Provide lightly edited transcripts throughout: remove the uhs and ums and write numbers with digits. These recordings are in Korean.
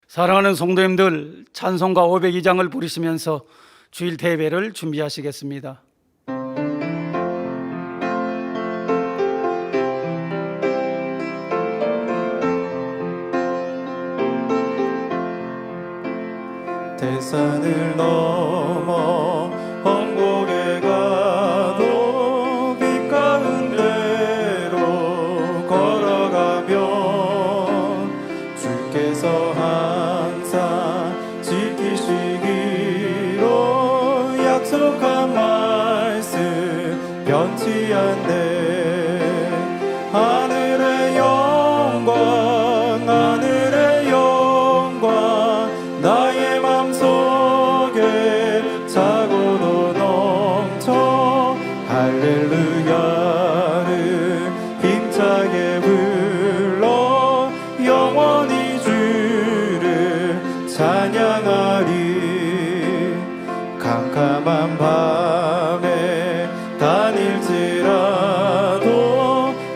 사랑하는 성도님들, 찬송가 502장을 부르시면서 주일 대회를 준비하시겠습니다. 대산을 넘어 언곡에 가도 빛 가운데로 걸어가면 주께서 항상 지키시기로 약속한 말씀 변치 않네. 하늘의 영광 하늘의 영광 나의 맘속에 차고도 넘쳐 할렐루야를 힘차게 불러 영원히 주를 찬양하리. 캄캄한 밤에 다닐지라도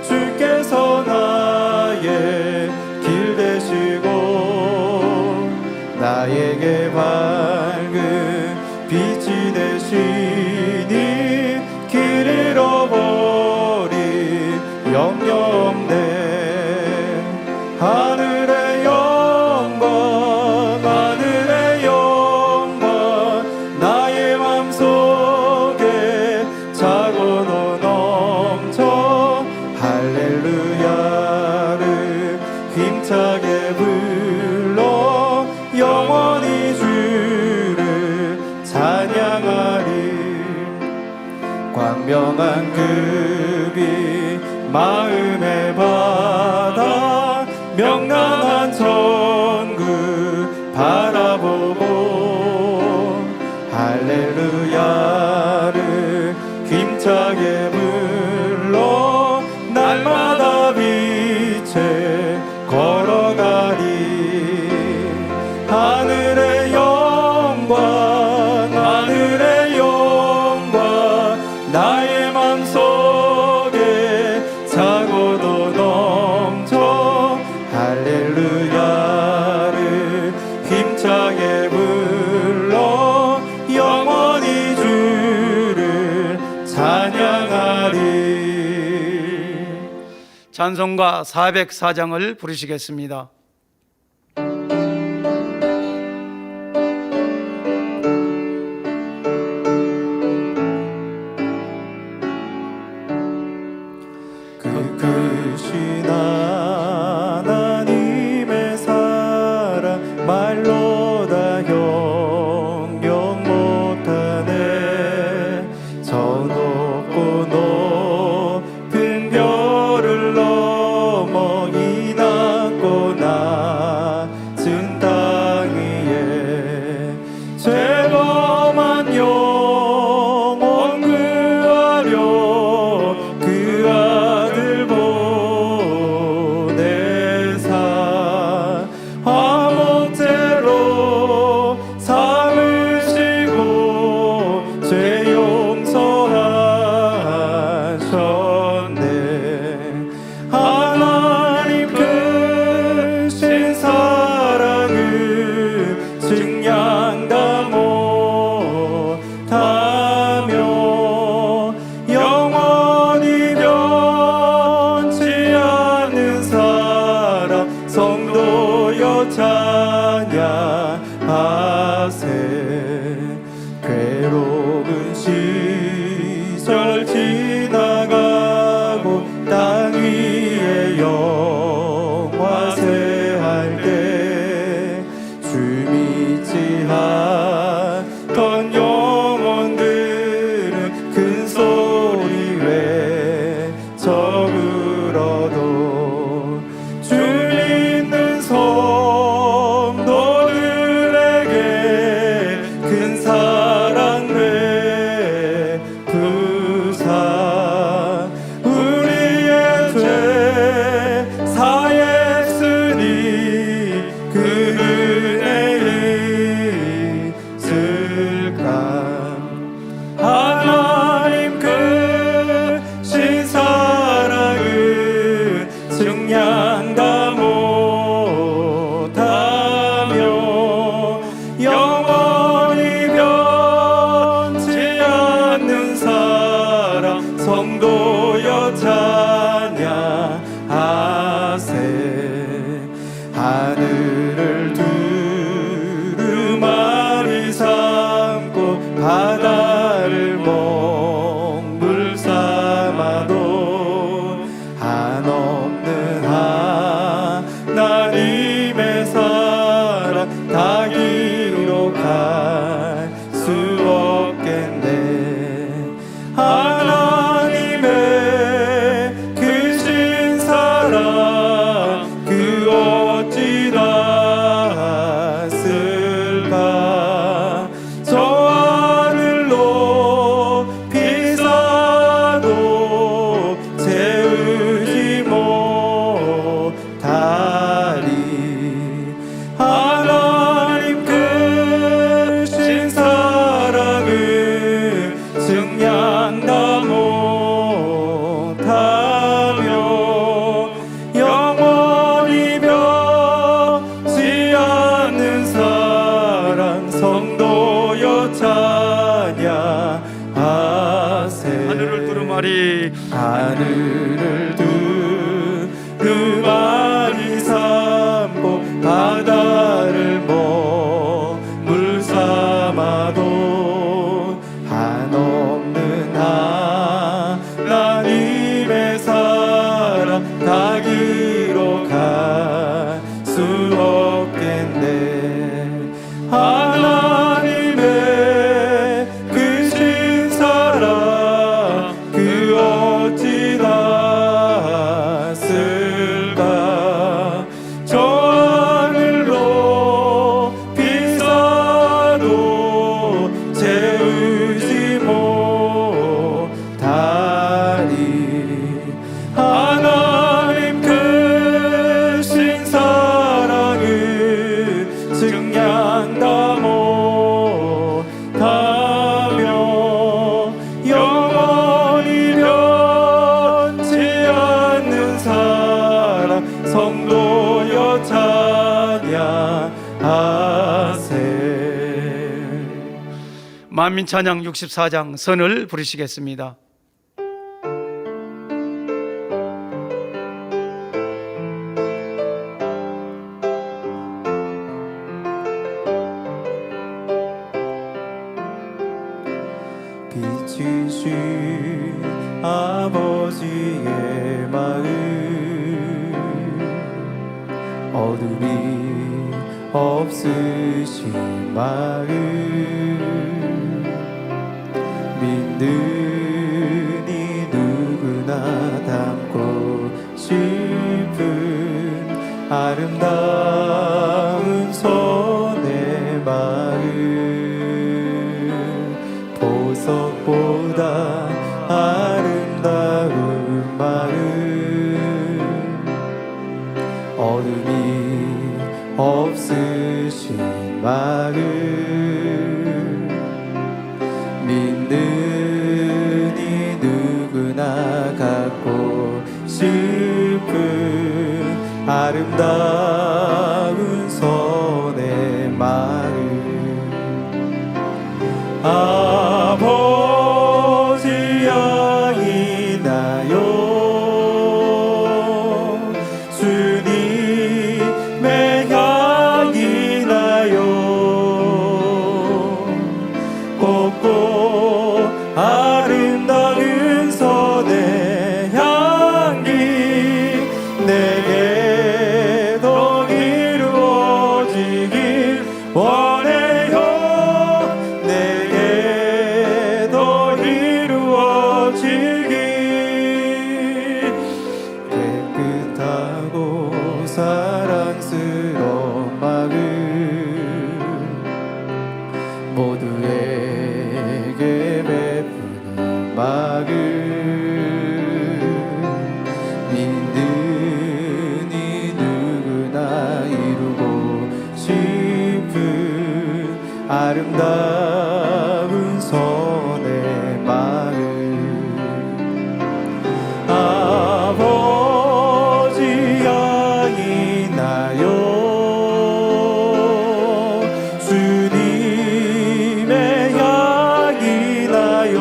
주께서 나의 길 되시고 나에게 밝은 빛이 되시니 길 잃어버린 염려 없네. 하늘의 영광 하늘의 영광 나의 맘속에 차고도 넘쳐 할렐루야를 힘차게 불러 영원히 주를 찬양하리. 광명한 그 빛 마음에 받아 명랑한 천국 바라보고 할렐루야를 힘차게 불러 날마다 빛에 걸어가리. 하늘의 영광 하늘의 영광 나의 맘속에 차고도 넘쳐 할렐루야를 힘차게 불러 영원히 주를 찬양하리. 찬송가 404장을 부르시겠습니다. 크신 하나님의 사랑 말로 다 형용 못하네. 저 높고 높은 별을 넘어 이 낮고 낮은 땅 위에 죄범한 영혼 구하려 그 아들 보내셨네. 성도여 찬양하세. 하늘을 두루마리 삼고 바다를 먹물 삼아도 한없는 하나님의 사랑 다 기록할 수 없겠네. 하나님의 크신 사랑 그 어찌 닿았을까. 저 하늘 높이 쌓아도 채우지 못하리. 하나님 크신 사랑을 증량 다 못하며 영원히 변치 않는 사랑 성도여 찬양하세. 하늘을 두루마리 하늘을 두루마리 삼고 바다를 먹물 삼아도 한없는 하나님의 사랑 다 기록할 수 없겠네. 하나님의 크신 사랑 그 어찌 닿았을까. 저 하늘 높이 쌓아도 채우지 못하리. 하나님 크신 사랑을 증량 다 못하며 영원히 변치 않는 사랑 성도여 찬양하세. 만민찬양 64장 선을 부르시겠습니다. 빛이신 아버지의 마음 어둠이 없으신 마음 믿는 이 누구나 담고 싶은 아름다운 손의 마음 보석보다 아름다운 마음 어둠이 없으신 마음 믿는 이 누구나 갖고 싶은 아름다운 손의 마음 아버지 양이 나요 주님의 향이 나요 곱고 아름다운 손의 향기 내게 더 이루어지길 원해요 내게 더 이루어지길 깨끗하고 사랑스러운 마음 모두에게 베푸는 마음 믿는 이 누구나 이루고 싶은 아름다운 손의 마음 아버지 양이 나요 주님의 향이 나요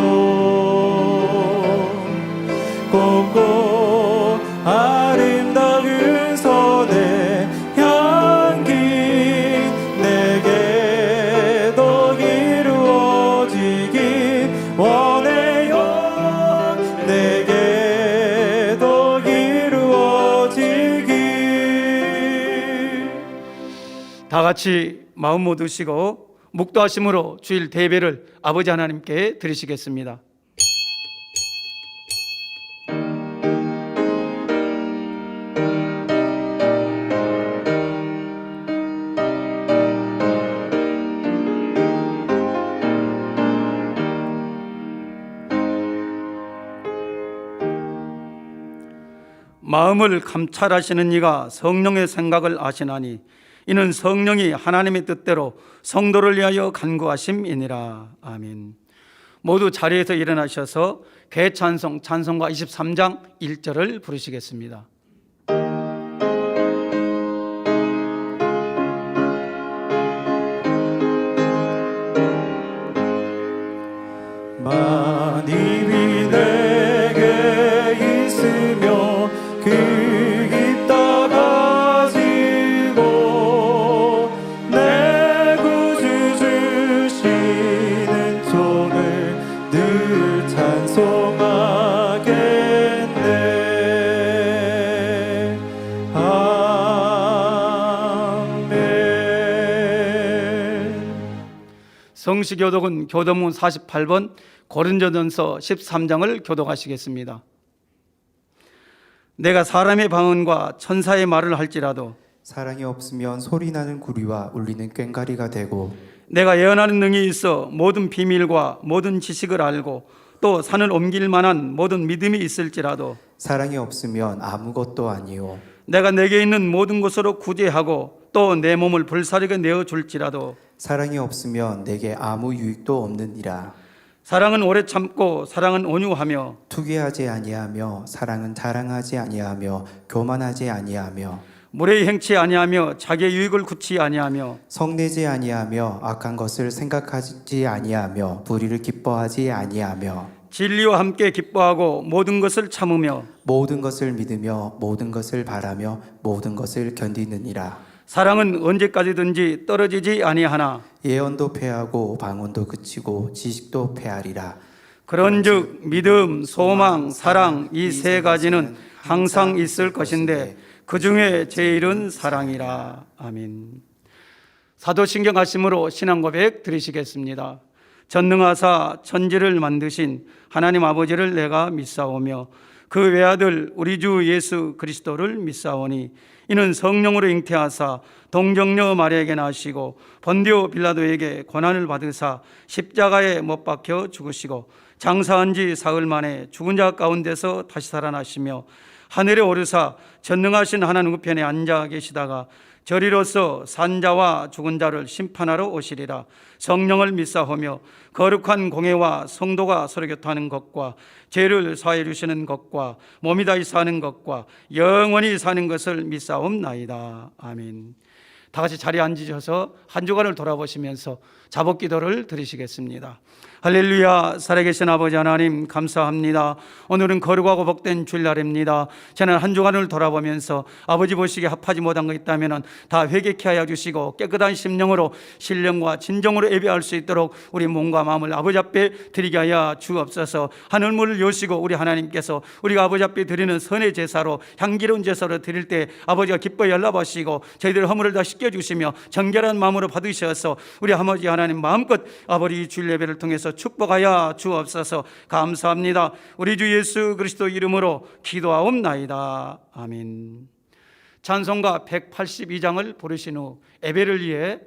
높고 아름다운 선의 향기 내게 더 이루어지기 원해요. 내게 더 이루어지기. 다 같이 마음 모두시고 묵도하심으로 주일 대배를 아버지 하나님께 드리시겠습니다. 마음을 감찰하시는 이가 성령의 생각을 아시나니 이는 성령이 하나님의 뜻대로 성도를 위하여 간구하심이니라. 아멘. 모두 자리에서 일어나셔서 개찬송 찬송가 23장 1절을 부르시겠습니다. 만입이 내게 있으며 그 있다 가지고 내 구주 주시는 종을 늘 찬송하겠네. 아멘. 성시교독은 교도문 48번 고린도전서 13장을 교독하시겠습니다. 내가 사람의 방언과 천사의 말을 할지라도 사랑이 없으면 소리나는 구리와 울리는 꽹과리가 되고 내가 예언하는 능이 있어 모든 비밀과 모든 지식을 알고 또 산을 옮길 만한 모든 믿음이 있을지라도 사랑이 없으면 아무것도 아니요. 내가 내게 있는 모든 것으로 구제하고 또 내 몸을 불사르게 내어줄지라도 사랑이 없으면 내게 아무 유익도 없느니라. 사랑은 오래 참고 사랑은 온유하며 투기하지 아니하며 사랑은 자랑하지 아니하며 교만하지 아니하며 무례히 행치 아니하며 자기의 유익을 굳지 아니하며 성내지 아니하며 악한 것을 생각하지 아니하며 불의를 기뻐하지 아니하며 진리와 함께 기뻐하고 모든 것을 참으며 모든 것을 믿으며 모든 것을 바라며 모든 것을 견디느니라. 사랑은 언제까지든지 떨어지지 아니하나 예언도 패하고 방언도 그치고 지식도 패하리라. 그런즉 믿음, 소망, 사랑 이 세 가지는 항상 있을 것인데 그 중에 제일은 사랑이라. 아멘. 사도신경 하심으로 신앙 고백 드리시겠습니다. 전능하사 천지를 만드신 하나님 아버지를 내가 믿사오며 그 외아들 우리 주 예수 그리스도를 믿사오니 이는 성령으로 잉태하사 동정녀 마리아에게 나시고 본디오 빌라도에게 고난을 받으사 십자가에 못 박혀 죽으시고 장사한 지 사흘 만에 죽은 자 가운데서 다시 살아나시며 하늘에 오르사 전능하신 하나님 우편에 앉아 계시다가 저리로서 산자와 죽은 자를 심판하러 오시리라. 성령을 믿사오며 거룩한 공회와 성도가 서로 교통하는 것과 죄를 사해 주시는 것과 몸이 다시 사는 것과 영원히 사는 것을 믿사옵나이다. 아멘. 다 같이 자리에 앉으셔서 한 주간을 돌아보시면서 자복 기도를 드리시겠습니다. 할렐루야. 살아계신 아버지 하나님 감사합니다. 오늘은 거룩하고 복된 주일날입니다. 저는 한 주간을 돌아보면서 아버지 보시기에 합하지 못한 거 있다면 다 회개케 하여 주시고 깨끗한 심령으로 신령과 진정으로 예배할 수 있도록 우리 몸과 마음을 아버지 앞에 드리게 하여 주옵소서. 하늘문을 여시고 우리 하나님께서 우리가 아버지 앞에 드리는 선의 제사로 향기로운 제사로 드릴 때 아버지가 기뻐 연락하시고 저희들의 허물을 다 씻겨주시며 정결한 마음으로 받으셔서 우리 아버지 하나님 마음껏 아버지 주일 예배를 통해서 축복하여 주옵소서. 감사합니다. 우리 주 예수 그리스도 이름으로 기도하옵나이다. 아멘. 찬송가 182장을 부르신 후 예배를 위해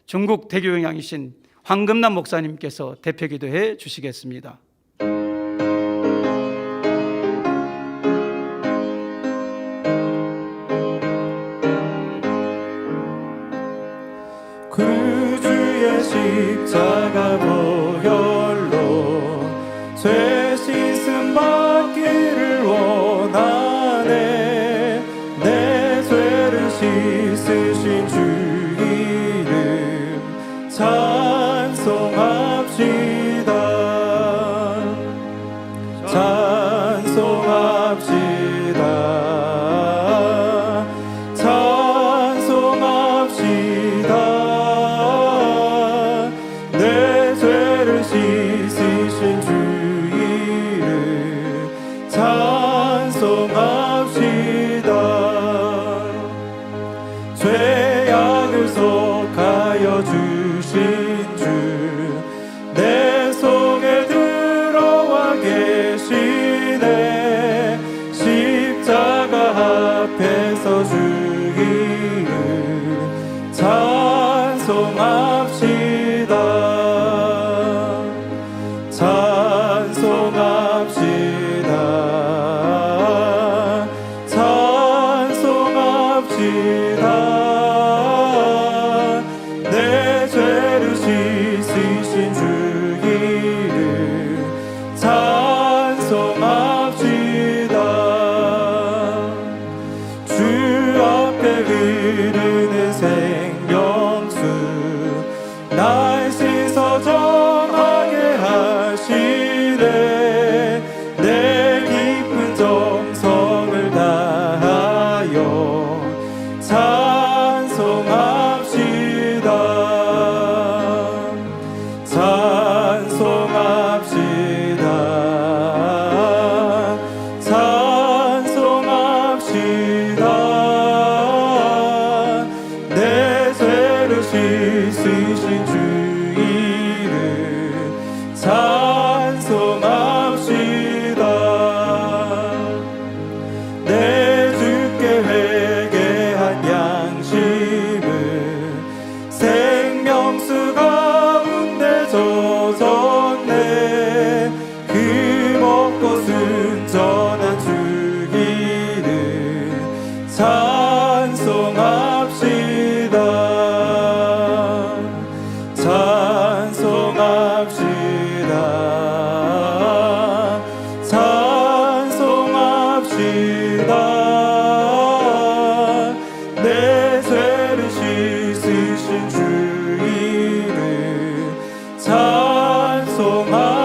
중국 대교영양이신 황금남 목사님께서 대표 기도해 주시겠습니다. 그 주의 십자가 보혈로 죄 씻음 받기를 원하네. 내 죄를 씻으신 주 이름 찬송합시다. 찬송합시다. 주 앞에 흐르는 생명수 날 씻어 정하게 하시네. 내 깊은 정성을 다하여 찬송합시다. 내 죄를 씻으신 주 이름 찬송합시다. 내 주께 회개한 양심은 생명수 가운데 젖었네. 그 먹고 순전한 주 이름 찬송합시다. 내 죄를 씻으신 주 이름 찬송합시다.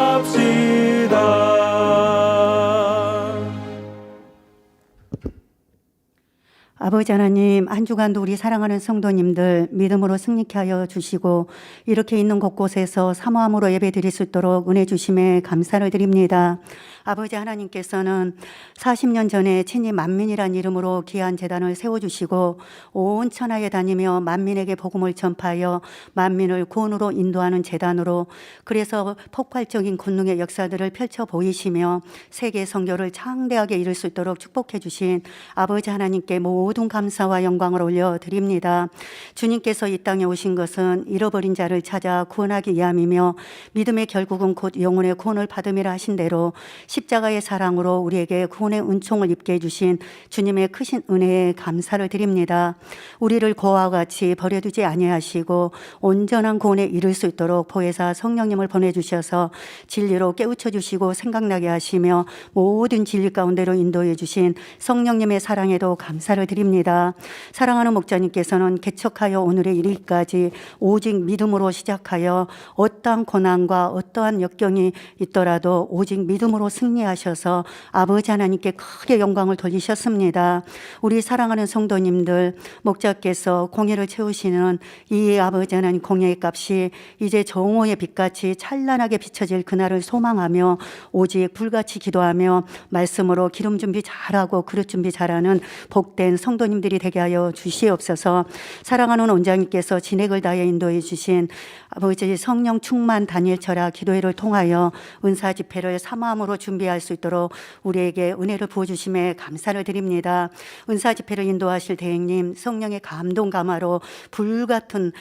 아버지 하나님, 한 주간도 우리 사랑하는 성도님들 믿음으로 승리케 하여 주시고 이렇게 있는 곳곳에서 사모함으로 예배 드릴 수 있도록 은혜 주심에 감사를 드립니다. 아버지 하나님께서는 40년 전에 친히 만민이란 이름으로 귀한 재단을 세워주시고 온 천하에 다니며 만민에게 복음을 전파하여 만민을 구원으로 인도하는 재단으로, 그래서 폭발적인 권능의 역사들을 펼쳐 보이시며 세계 선교를 창대하게 이룰 수 있도록 축복해 주신 아버지 하나님께 모든 감사와 영광을 올려드립니다. 주님께서 이 땅에 오신 것은 잃어버린 자를 찾아 구원하기 위함이며 믿음의 결국은 곧 영혼의 구원을 받음이라 하신 대로 십자가의 사랑으로 우리에게 구원의 은총을 입게 해주신 주님의 크신 은혜에 감사를 드립니다. 우리를 고아와 같이 버려두지 아니하시고 온전한 구원에 이를 수 있도록 보혜사 성령님을 보내주셔서 진리로 깨우쳐 주시고 생각나게 하시며 모든 진리 가운데로 인도해 주신 성령님의 사랑에도 감사를 드립니다. 사랑하는 목자님께서는 개척하여 오늘의 이르기까지 오직 믿음으로 시작하여 어떠한 고난과 어떠한 역경이 있더라도 오직 믿음으로 승리하셔서 아버지 하나님께 크게 영광을 돌리셨습니다. 우리 사랑하는 성도님들, 목자께서 공예를 채우시는 이 아버지 하나님 공예의 값이 이제 정오의 빛같이 찬란하게 비춰질 그날을 소망하며 오직 불같이 기도하며 말씀으로 기름 준비 잘하고 그릇 준비 잘하는 복된 성도님들이 되게 하여 주시옵소서. 사랑하는 원장님께서 진액을 다해 인도해 주신 아버지 성령 충만 단일 철학 기도회를 통하여 은사 집회를 사모함으로 준비할 수 있도록 우리에게 은혜를 부어주심에 감사를 드립니다. 은사 집회를 인도하실 대행님 성령의 감동 감화로 불같은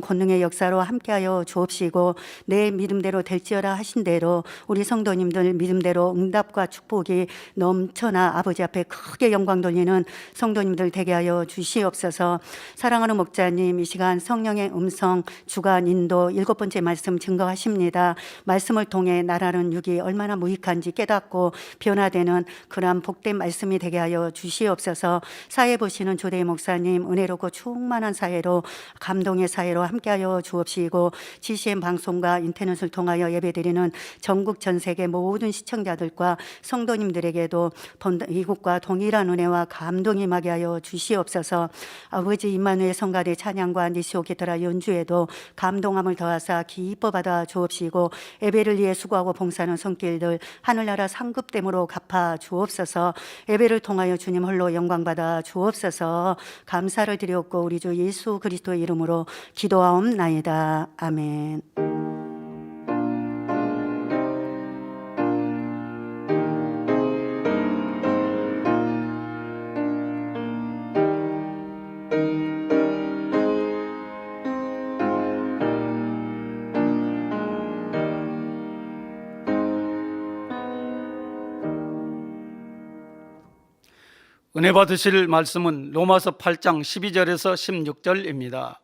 권능의 역사로 함께하여 주옵시고 내 믿음대로 될지어라 하신 대로 우리 성도님들 믿음대로 응답과 축복이 넘쳐나 아버지 앞에 크게 영광 돌리는 성도님들 되게 하여 주시옵소서. 사랑하는 목자님, 이 시간 성령의 음성 주간 인도 7번째 말씀 증거하십니다. 말씀을 통해 나라는 육이 얼마나 무익한지 깨닫고 변화되는 그러한 복된 말씀이 되게 하여 주시옵소서. 사회 보시는 조대 목사님 은혜롭고 충만한 사회로 감동의 사회로 함께하여 주옵시고 GCN 방송과 인터넷을 통하여 예배드리는 전국 전 세계 모든 시청자들과 성도님들에게도 이곳과 동일한 은혜와 감동이 임하게 하여 주시옵소서. 아버지 임마누엘 성가대 찬양과 니시오 기타라 연주에도 감동함을 더하사 기뻐 받아 주옵시고 예배를 위해 수고하고 봉사하는 손길들 하늘나라 상급됨으로 갚아 주옵소서. 예배를 통하여 주님 홀로 영광 받아 주옵소서. 감사를 드렸고 우리 주 예수 그리스도의 이름으로 기도하옵나이다. 아멘. 은혜 받으실 말씀은 로마서 8장 12절에서 16절입니다.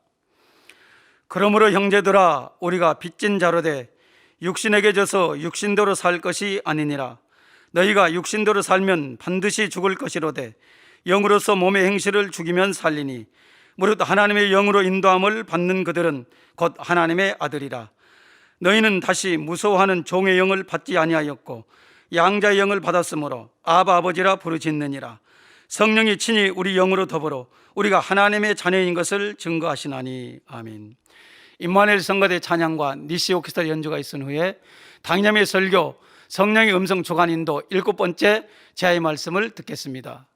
그러므로 형제들아 우리가 빚진 자로 돼 육신에게 져서 육신대로 살 것이 아니니라. 너희가 육신대로 살면 반드시 죽을 것이로되 영으로서 몸의 행실을 죽이면 살리니 무릇 하나님의 영으로 인도함을 받는 그들은 곧 하나님의 아들이라. 너희는 다시 무서워하는 종의 영을 받지 아니하였고 양자의 영을 받았으므로 아바 아버지라 부르짖느니라. 성령이 친히 우리 영으로 더불어 우리가 하나님의 자녀인 것을 증거하시나니. 아멘. 임마누엘 성가대 찬양과 니시 오케스트라 연주가 있은 후에 당념의 설교 성령의 음성 주간 인도 7번째 제아의 말씀을 듣겠습니다.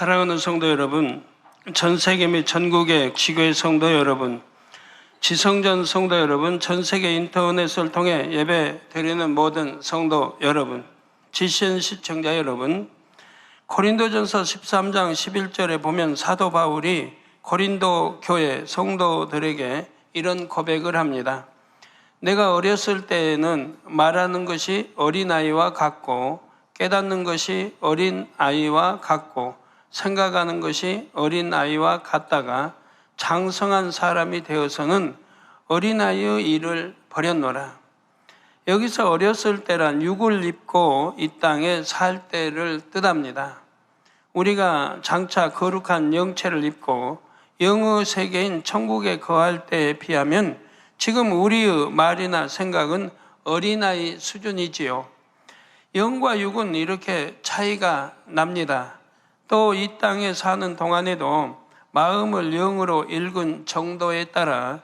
사랑하는 성도 여러분, 전 세계 및 전국의 지교회 성도 여러분, 지성전 성도 여러분, 전 세계 인터넷을 통해 예배 드리는 모든 성도 여러분, GCN 시청자 여러분, 고린도전서 13장 11절에 보면 사도 바울이 고린도 교회 성도들에게 이런 고백을 합니다. 내가 어렸을 때에는 말하는 것이 어린아이와 같고 깨닫는 것이 어린아이와 같고 생각하는 것이 어린아이와 같다가 장성한 사람이 되어서는 어린아이의 일을 버렸노라. 여기서 어렸을 때란 육을 입고 이 땅에 살 때를 뜻합니다. 우리가 장차 거룩한 영체를 입고 영의 세계인 천국에 거할 때에 비하면 지금 우리의 말이나 생각은 어린아이 수준이지요. 영과 육은 이렇게 차이가 납니다. 또 이 땅에 사는 동안에도 마음을 영으로 읽은 정도에 따라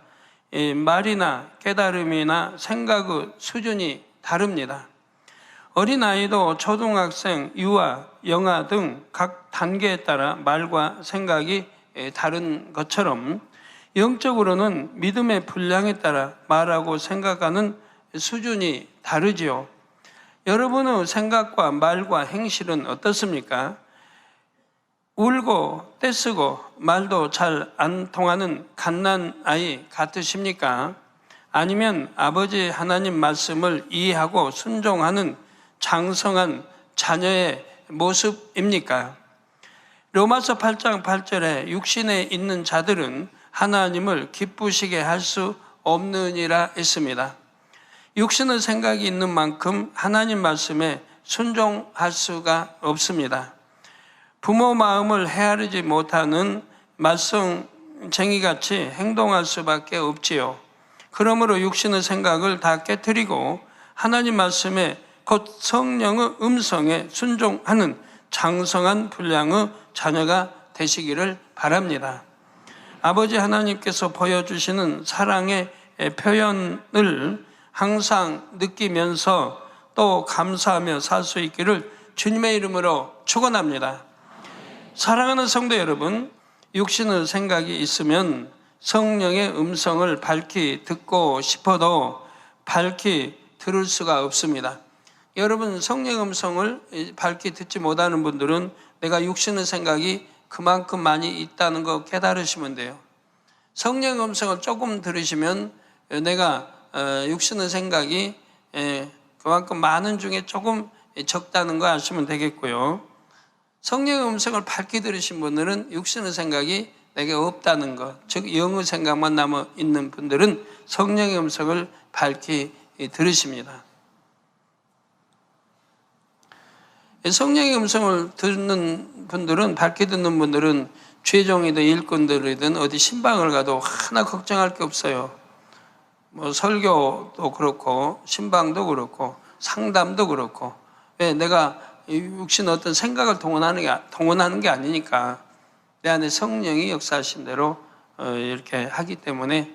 말이나 깨달음이나 생각의 수준이 다릅니다. 어린아이도 초등학생, 유아, 영아 등 각 단계에 따라 말과 생각이 다른 것처럼 영적으로는 믿음의 분량에 따라 말하고 생각하는 수준이 다르지요. 여러분의 생각과 말과 행실은 어떻습니까? 울고 떼쓰고 말도 잘 안 통하는 갓난아이 같으십니까? 아니면 아버지 하나님 말씀을 이해하고 순종하는 장성한 자녀의 모습입니까? 로마서 8장 8절에 육신에 있는 자들은 하나님을 기쁘시게 할 수 없느니라 했습니다. 육신의 생각이 있는 만큼 하나님 말씀에 순종할 수가 없습니다. 부모 마음을 헤아리지 못하는 말썽쟁이같이 행동할 수밖에 없지요. 그러므로 육신의 생각을 다 깨트리고 하나님 말씀에 곧 성령의 음성에 순종하는 장성한 분량의 자녀가 되시기를 바랍니다. 아버지 하나님께서 보여주시는 사랑의 표현을 항상 느끼면서 또 감사하며 살 수 있기를 주님의 이름으로 축원합니다. 사랑하는 성도 여러분, 육신의 생각이 있으면 성령의 음성을 밝히 듣고 싶어도 밝히 들을 수가 없습니다. 여러분, 성령의 음성을 밝히 듣지 못하는 분들은 내가 육신의 생각이 그만큼 많이 있다는 거 깨달으시면 돼요. 성령의 음성을 조금 들으시면 내가 육신의 생각이 그만큼 많은 중에 조금 적다는 거 아시면 되겠고요. 성령의 음성을 밝히 들으신 분들은 육신의 생각이 내게 없다는 것, 즉 영의 생각만 남아 있는 분들은 성령의 음성을 밝히 들으십니다. 성령의 음성을 듣는 분들은, 밝히 듣는 분들은 죄종이든 일꾼들이든 어디 신방을 가도 하나 걱정할 게 없어요. 뭐 설교도 그렇고 신방도 그렇고 상담도 그렇고, 왜? 내가 육신 어떤 생각을 동원하는 게 아니니까 내 안에 성령이 역사하신 대로 이렇게 하기 때문에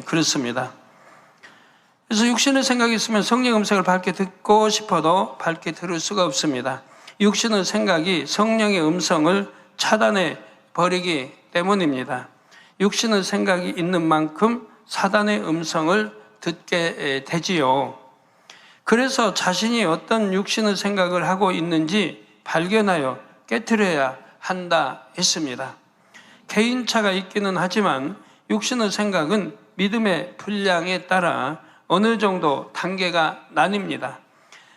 그렇습니다. 그래서 육신의 생각이 있으면 성령 음성을 밝게 듣고 싶어도 밝게 들을 수가 없습니다. 육신의 생각이 성령의 음성을 차단해 버리기 때문입니다. 육신의 생각이 있는 만큼 사단의 음성을 듣게 되지요. 그래서 자신이 어떤 육신의 생각을 하고 있는지 발견하여 깨트려야 한다 했습니다. 개인차가 있기는 하지만 육신의 생각은 믿음의 분량에 따라 어느 정도 단계가 나뉩니다.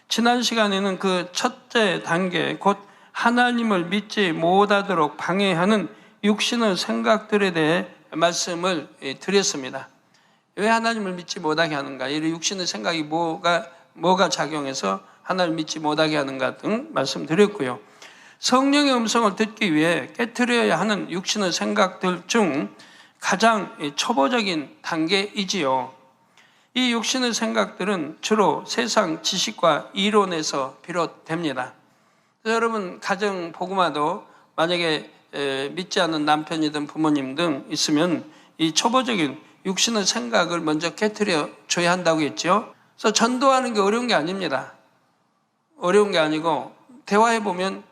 지난 시간에는 그 첫째 단계, 곧 하나님을 믿지 못하도록 방해하는 육신의 생각들에 대해 말씀을 드렸습니다. 왜 하나님을 믿지 못하게 하는가? 이 육신의 생각이 뭐가 작용해서 하나님을 믿지 못하게 하는가 등 말씀드렸고요. 성령의 음성을 듣기 위해 깨트려야 하는 육신의 생각들 중 가장 초보적인 단계이지요. 이 육신의 생각들은 주로 세상 지식과 이론에서 비롯됩니다. 여러분, 가정 복음화도 만약에 믿지 않는 남편이든 부모님 등 있으면 이 초보적인 육신의 생각을 먼저 깨트려 줘야 한다고 했죠. 그래서 전도하는 게 어려운 게 아닙니다. 어려운 게 아니고 대화해보면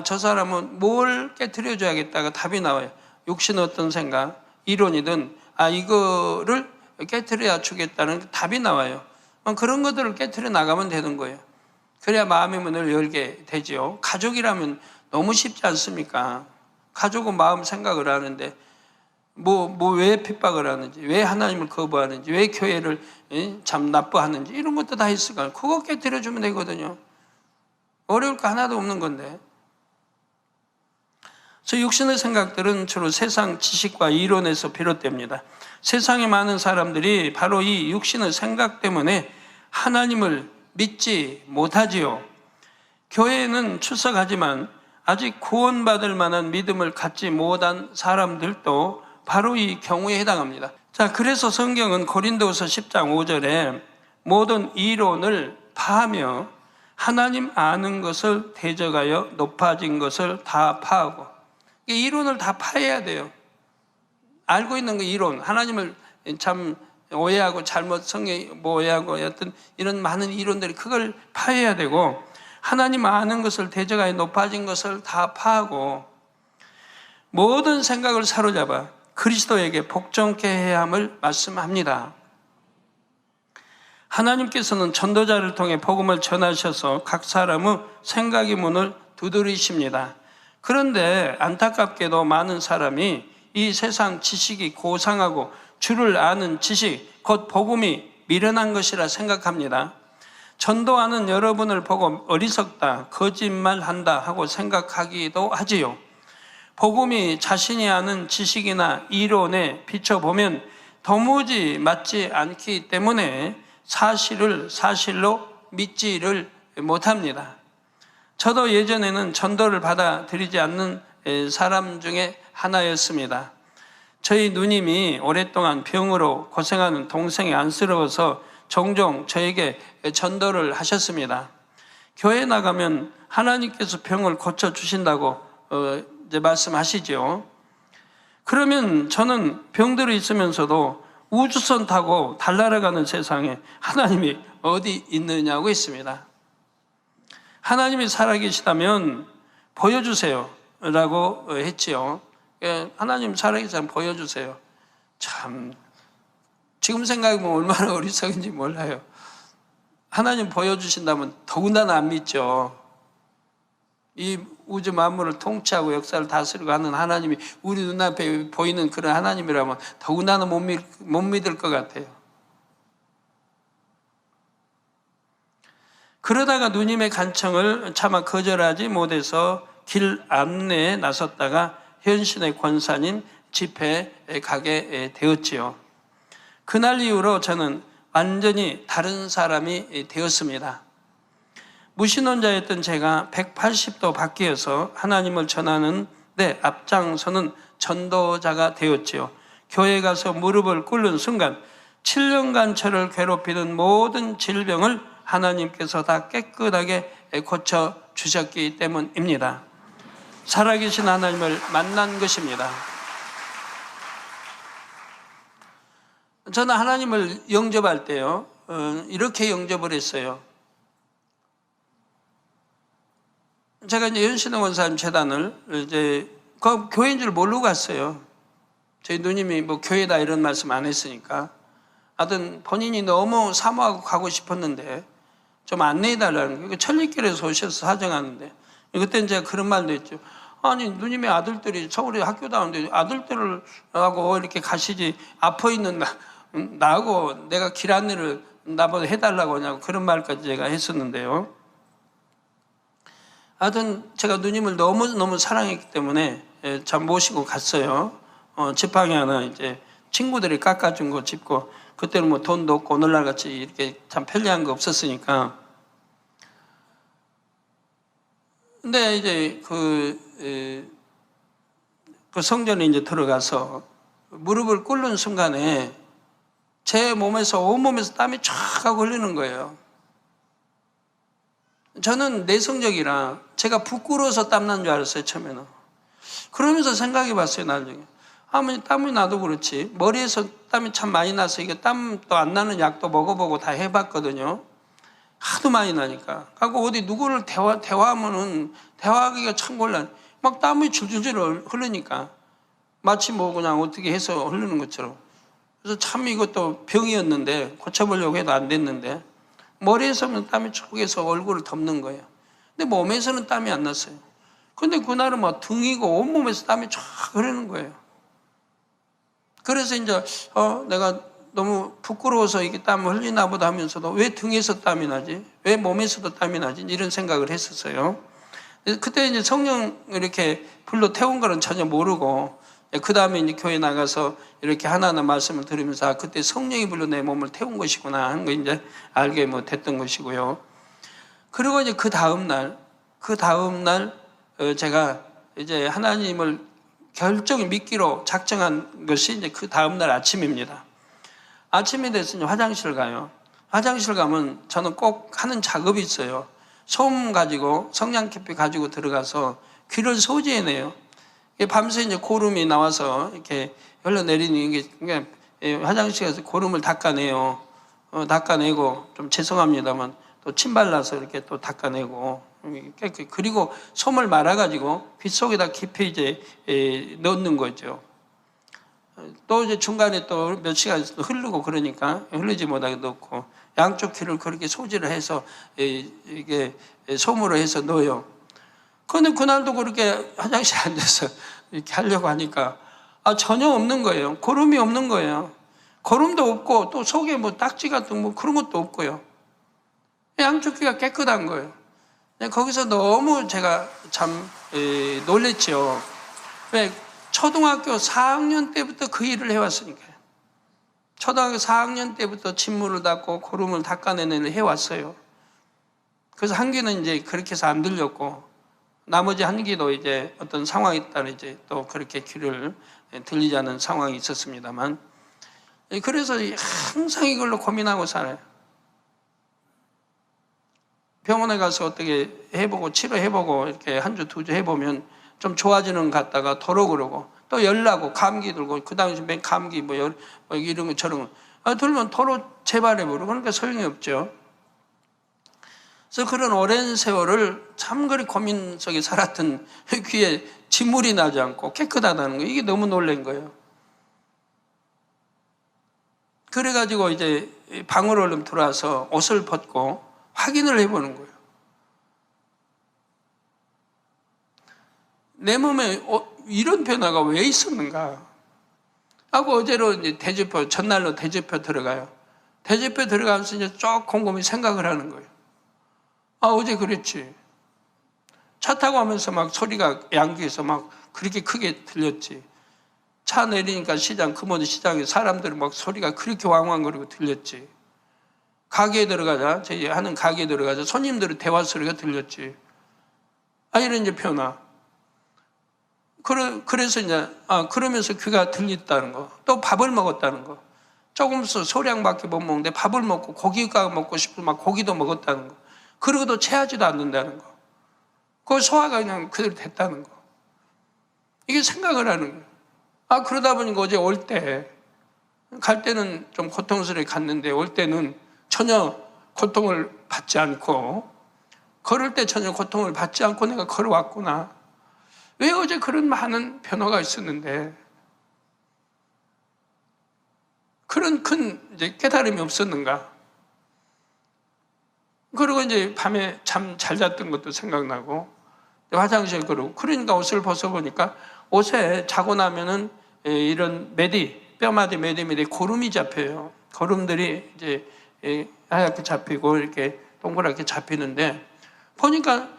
저 사람은 뭘 깨트려 줘야겠다가 답이 나와요. 육신의 어떤 생각, 이론이든 이거를 깨트려 주겠다는 답이 나와요. 그런 것들을 깨트려 나가면 되는 거예요. 그래야 마음의 문을 열게 되죠. 가족이라면 너무 쉽지 않습니까? 가족은 마음 생각을 하는데 왜 핍박을 하는지, 왜 하나님을 거부하는지, 왜 교회를 참 나빠하는지 이런 것도 다 있을 거예요. 그거 깨트려 주면 되거든요. 어려울 거 하나도 없는 건데. 그래서 육신의 생각들은 주로 세상 지식과 이론에서 비롯됩니다. 세상에 많은 사람들이 바로 이 육신의 생각 때문에 하나님을 믿지 못하지요. 교회에는 출석하지만 아직 구원받을 만한 믿음을 갖지 못한 사람들도 바로 이 경우에 해당합니다. 자, 그래서 성경은 고린도후서 10장 5절에 모든 이론을 파하며 하나님 아는 것을 대적하여 높아진 것을 다 파하고, 이 이론을 다 파해야 돼요. 알고 있는 그 이론, 하나님을 참 오해하고 잘못 성경 오해하고 어떤 이런 많은 이론들이 그걸 파해야 되고, 하나님 아는 것을 대적하여 높아진 것을 다 파하고 모든 생각을 사로잡아 그리스도에게 복종케 해야 함을 말씀합니다. 하나님께서는 전도자를 통해 복음을 전하셔서 각 사람의 생각의 문을 두드리십니다. 그런데 안타깝게도 많은 사람이 이 세상 지식이 고상하고 주를 아는 지식, 곧 복음이 미련한 것이라 생각합니다. 전도하는 여러분을 보고 어리석다, 거짓말한다 하고 생각하기도 하지요. 복음이 자신이 아는 지식이나 이론에 비춰보면 도무지 맞지 않기 때문에 사실을 사실로 믿지를 못합니다. 저도 예전에는 전도를 받아들이지 않는 사람 중에 하나였습니다. 저희 누님이 오랫동안 병으로 고생하는 동생이 안쓰러워서 종종 저에게 전도를 하셨습니다. 교회 나가면 하나님께서 병을 고쳐주신다고 이제 말씀하시죠. 그러면 저는 병들어 있으면서도 우주선 타고 달나라가는 세상에 하나님이 어디 있느냐고 했습니다. 하나님이 살아계시다면 보여주세요 라고 했지요. 하나님 살아계시다면 보여주세요. 참 지금 생각해보면 얼마나 어리석은지 몰라요. 하나님 보여주신다면 더군다나 안 믿죠. 이 우주 만물을 통치하고 역사를 다스리고 하는 하나님이 우리 눈앞에 보이는 그런 하나님이라면 더군다나 못 믿을 것 같아요. 그러다가 누님의 간청을 차마 거절하지 못해서 길 안내에 나섰다가 현신의 권사님 집회에 가게 되었지요. 그날 이후로 저는 완전히 다른 사람이 되었습니다. 무신론자였던 제가 180도 바뀌어서 하나님을 전하는 데 앞장서는 전도자가 되었지요. 교회 가서 무릎을 꿇는 순간 7년간 저를 괴롭히는 모든 질병을 하나님께서 다 깨끗하게 고쳐주셨기 때문입니다. 살아계신 하나님을 만난 것입니다. 저는 하나님을 영접할 때요, 이렇게 영접을 했어요. 제가 이제 현신의 원사님 재단을 이제 그 교회인 줄 모르고 갔어요. 저희 누님이 뭐 교회다 이런 말씀 안 했으니까. 하여튼 본인이 너무 사모하고 가고 싶었는데 좀 안내해 달라는 거예요. 천리길에서 오셔서 사정하는데. 그때는 제가 그런 말도 했죠. 아니, 누님의 아들들이 서울에 학교 다오는데 아들들을 하고 이렇게 가시지, 아파 있는 나하고 내가 길 안내를 나보다 해달라고 하냐고 그런 말까지 제가 했었는데요. 하여튼 제가 누님을 너무너무 사랑했기 때문에 참 모시고 갔어요. 지팡이 하나 이제 친구들이 깎아준 거 짚고, 그때는 뭐 돈도 없고 오늘날 같이 이렇게 참 편리한 거 없었으니까. 근데 이제 그 성전에 이제 들어가서 무릎을 꿇는 순간에 제 몸에서, 온몸에서 땀이 쫙 하고 흘리는 거예요. 저는 내성적이라 제가 부끄러워서 땀난 줄 알았어요, 처음에는. 그러면서 생각해 봤어요, 나중에. 아무리 땀이 나도 그렇지, 머리에서 땀이 참 많이 나서 이게 땀도 안 나는 약도 먹어보고 다 해봤거든요. 하도 많이 나니까. 하고 어디 누구를 대화하면은 대화하기가 참 곤란. 막 땀이 줄줄줄 흐르니까. 마치 뭐 그냥 어떻게 해서 흐르는 것처럼. 그래서 참 이것도 병이었는데, 고쳐보려고 해도 안 됐는데, 머리에서는 땀이 촉해서 얼굴을 덮는 거예요. 근데 몸에서는 땀이 안 났어요. 근데 그날은 막 등이고 온몸에서 땀이 쫙 흐르는 거예요. 그래서 이제 내가 너무 부끄러워서 이게 땀을 흘리나 보다 하면서도 왜 등에서 땀이 나지? 왜 몸에서도 땀이 나지? 이런 생각을 했었어요. 그때 이제 성령 이렇게 불러 태운 거는 전혀 모르고 그 다음에 이제 교회 나가서 이렇게 하나하나 말씀을 들으면서 그때 성령이 불러 내 몸을 태운 것이구나 하는 거 이제 알게 됐던 것이고요. 그리고 이제 그 다음날 제가 이제 하나님을 결정히 믿기로 작정한 것이 이제 그 다음날 아침입니다. 아침이 됐으니 화장실 가요. 화장실 가면 저는 꼭 하는 작업이 있어요. 소음 가지고 성냥개피 가지고 들어가서 귀를 소지해내요. 밤새 이제 고름이 나와서 이렇게 흘러내리는 게 화장실에서 고름을 닦아내요. 닦아내고 좀 죄송합니다만 또 침 발라서 이렇게 또 닦아내고 그리고 솜을 말아가지고 빗 속에다 깊이 이제 넣는 거죠. 또 이제 중간에 또 몇 시간 흐르고 그러니까 흐르지 못하게 넣고 양쪽 귀를 그렇게 소지를 해서 이게 솜으로 해서 넣어요. 그런데 그날도 그렇게 화장실에 앉아서 이렇게 하려고 하니까 전혀 없는 거예요. 고름이 없는 거예요. 고름도 없고 또 속에 뭐 딱지 같은 뭐 그런 것도 없고요. 양쪽 귀가 깨끗한 거예요. 거기서 너무 제가 참 놀랬죠. 왜? 초등학교 4학년 때부터 그 일을 해왔으니까요. 초등학교 4학년 때부터 침물을 닦고 고름을 닦아내는 일을 해왔어요. 그래서 한 귀는 이제 그렇게 해서 안 들렸고, 나머지 한 귀도 이제 어떤 상황에 따라 이제 또 그렇게 귀를 들리지 않는 상황이 있었습니다만, 그래서 항상 이걸로 고민하고 살아요. 병원에 가서 어떻게 해보고 치료해보고 이렇게 한 주, 두 주 해보면 좀 좋아지는 것 같다가 도로 그러고 또 열나고 감기 들고 그 당시 맨 감기 뭐 이런 거 저런 거 들면 도로 재발해버리고 그러니까 소용이 없죠. 그래서 그런 오랜 세월을 참 그리 고민 속에 살았던 귀에 진물이 나지 않고 깨끗하다는 거 이게 너무 놀란 거예요. 그래가지고 이제 방으로 얼른 들어와서 옷을 벗고 확인을 해보는 거예요. 내 몸에 이런 변화가 왜 있었는가 하고 어제로 이제 대접표, 전날로 대접표 들어가요. 대접표 들어가면서 이제 쭉 곰곰이 생각을 하는 거예요. 어제 그랬지. 차 타고 하면서 막 소리가 양귀에서 막 그렇게 크게 들렸지. 차 내리니까 시장, 금오리 시장에 사람들이 막 소리가 그렇게 왕왕거리고 들렸지. 가게에 들어가자, 저희 하는 가게에 들어가자, 손님들의 대화 소리가 들렸지. 이런 이제 변화. 그래서 이제, 그러면서 귀가 들렸다는 거. 또 밥을 먹었다는 거. 조금씩 소량밖에 못 먹는데 밥을 먹고 고기가 먹고 싶으면 막 고기도 먹었다는 거. 그러고도 체하지도 않는다는 거. 그 소화가 그냥 그대로 됐다는 거. 이게 생각을 하는 거예요. 그러다 보니까 어제 갈 때는 좀 고통스럽게 갔는데 올 때는 전혀 고통을 받지 않고 걸을 때 전혀 고통을 받지 않고 내가 걸어왔구나. 왜 어제 그런 많은 변화가 있었는데 그런 큰 이제 깨달음이 없었는가? 그리고 이제 밤에 잠 잘 잤던 것도 생각나고 화장실 그러고 그러니까 옷을 벗어보니까 옷에 자고 나면은 이런 뼈마디 매디 고름이 잡혀요. 고름들이 이제 하얗게 잡히고 이렇게 동그랗게 잡히는데 보니까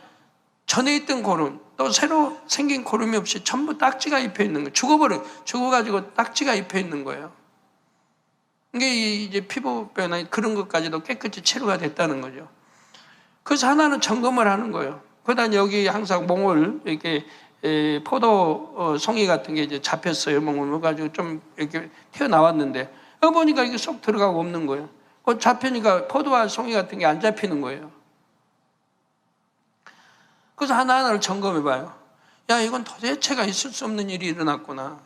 전에 있던 고름 또 새로 생긴 고름이 없이 전부 딱지가 입혀 있는 거예요. 죽어가지고 딱지가 입혀 있는 거예요. 이게 이제 피부뼈나 그런 것까지도 깨끗이 치료가 됐다는 거죠. 그래서 하나는 점검을 하는 거예요. 그다음 여기 항상 몽골 이렇게 포도 송이 같은 게 이제 잡혔어요. 몽골 가지고 좀 이렇게 튀어나왔는데 보니까 이게 쏙 들어가고 없는 거예요. 잡히니까 포도와 송이 같은 게 안 잡히는 거예요. 그래서 하나하나를 점검해 봐요. 이건 도대체가 있을 수 없는 일이 일어났구나.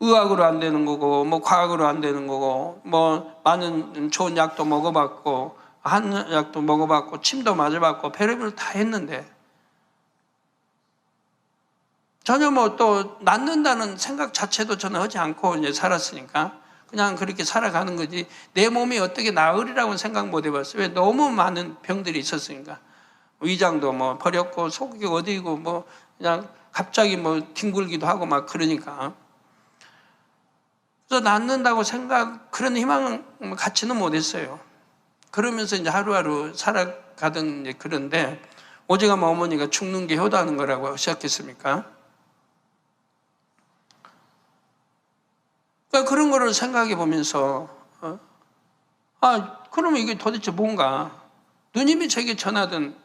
의학으로 안 되는 거고, 뭐 과학으로 안 되는 거고, 뭐 많은 좋은 약도 먹어봤고, 한약도 먹어봤고, 침도 맞아봤고, 별의별 다 했는데 전혀 뭐 또 낫는다는 생각 자체도 저는 하지 않고 이제 살았으니까 그냥 그렇게 살아가는 거지 내 몸이 어떻게 나으리라고 생각 못 해봤어요. 왜? 너무 많은 병들이 있었으니까. 위장도 뭐 버렸고 속이 어디고 뭐 그냥 갑자기 뭐 뒹굴기도 하고 막 그러니까. 그래서 낫는다고 그런 희망은 갖지는 못했어요. 그러면서 이제 하루하루 살아가던 이제 그런데 오직하면 어머니가 죽는 게 효도하는 거라고 시작했습니까? 그러니까 그런 거를 생각해 보면서 그러면 이게 도대체 뭔가? 누님이 제게 전하던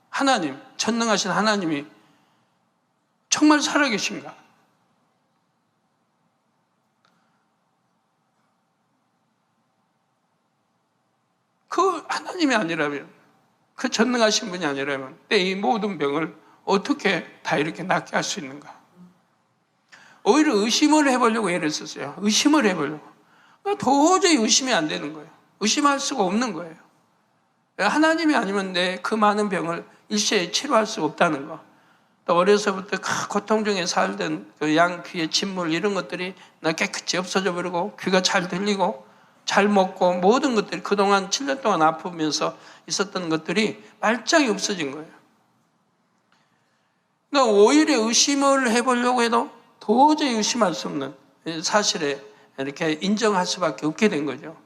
하나님, 전능하신 하나님이 정말 살아계신가? 그 하나님이 아니라면, 그 전능하신 분이 아니라면 내 이 모든 병을 어떻게 다 이렇게 낫게 할 수 있는가? 오히려 의심을 해보려고 애를 썼어요. 의심을 해보려고. 도저히 의심이 안 되는 거예요. 의심할 수가 없는 거예요. 하나님이 아니면 내 그 많은 병을 일시에 치료할 수 없다는 거. 또 어려서부터 고통 중에 살던 그 양 귀의 진물 이런 것들이 나 깨끗이 없어져 버리고 귀가 잘 들리고 잘 먹고 모든 것들이 그동안 7년 동안 아프면서 있었던 것들이 말짱이 없어진 거예요. 그러니까 오히려 의심을 해보려고 해도 도저히 의심할 수 없는 사실에 이렇게 인정할 수밖에 없게 된 거죠.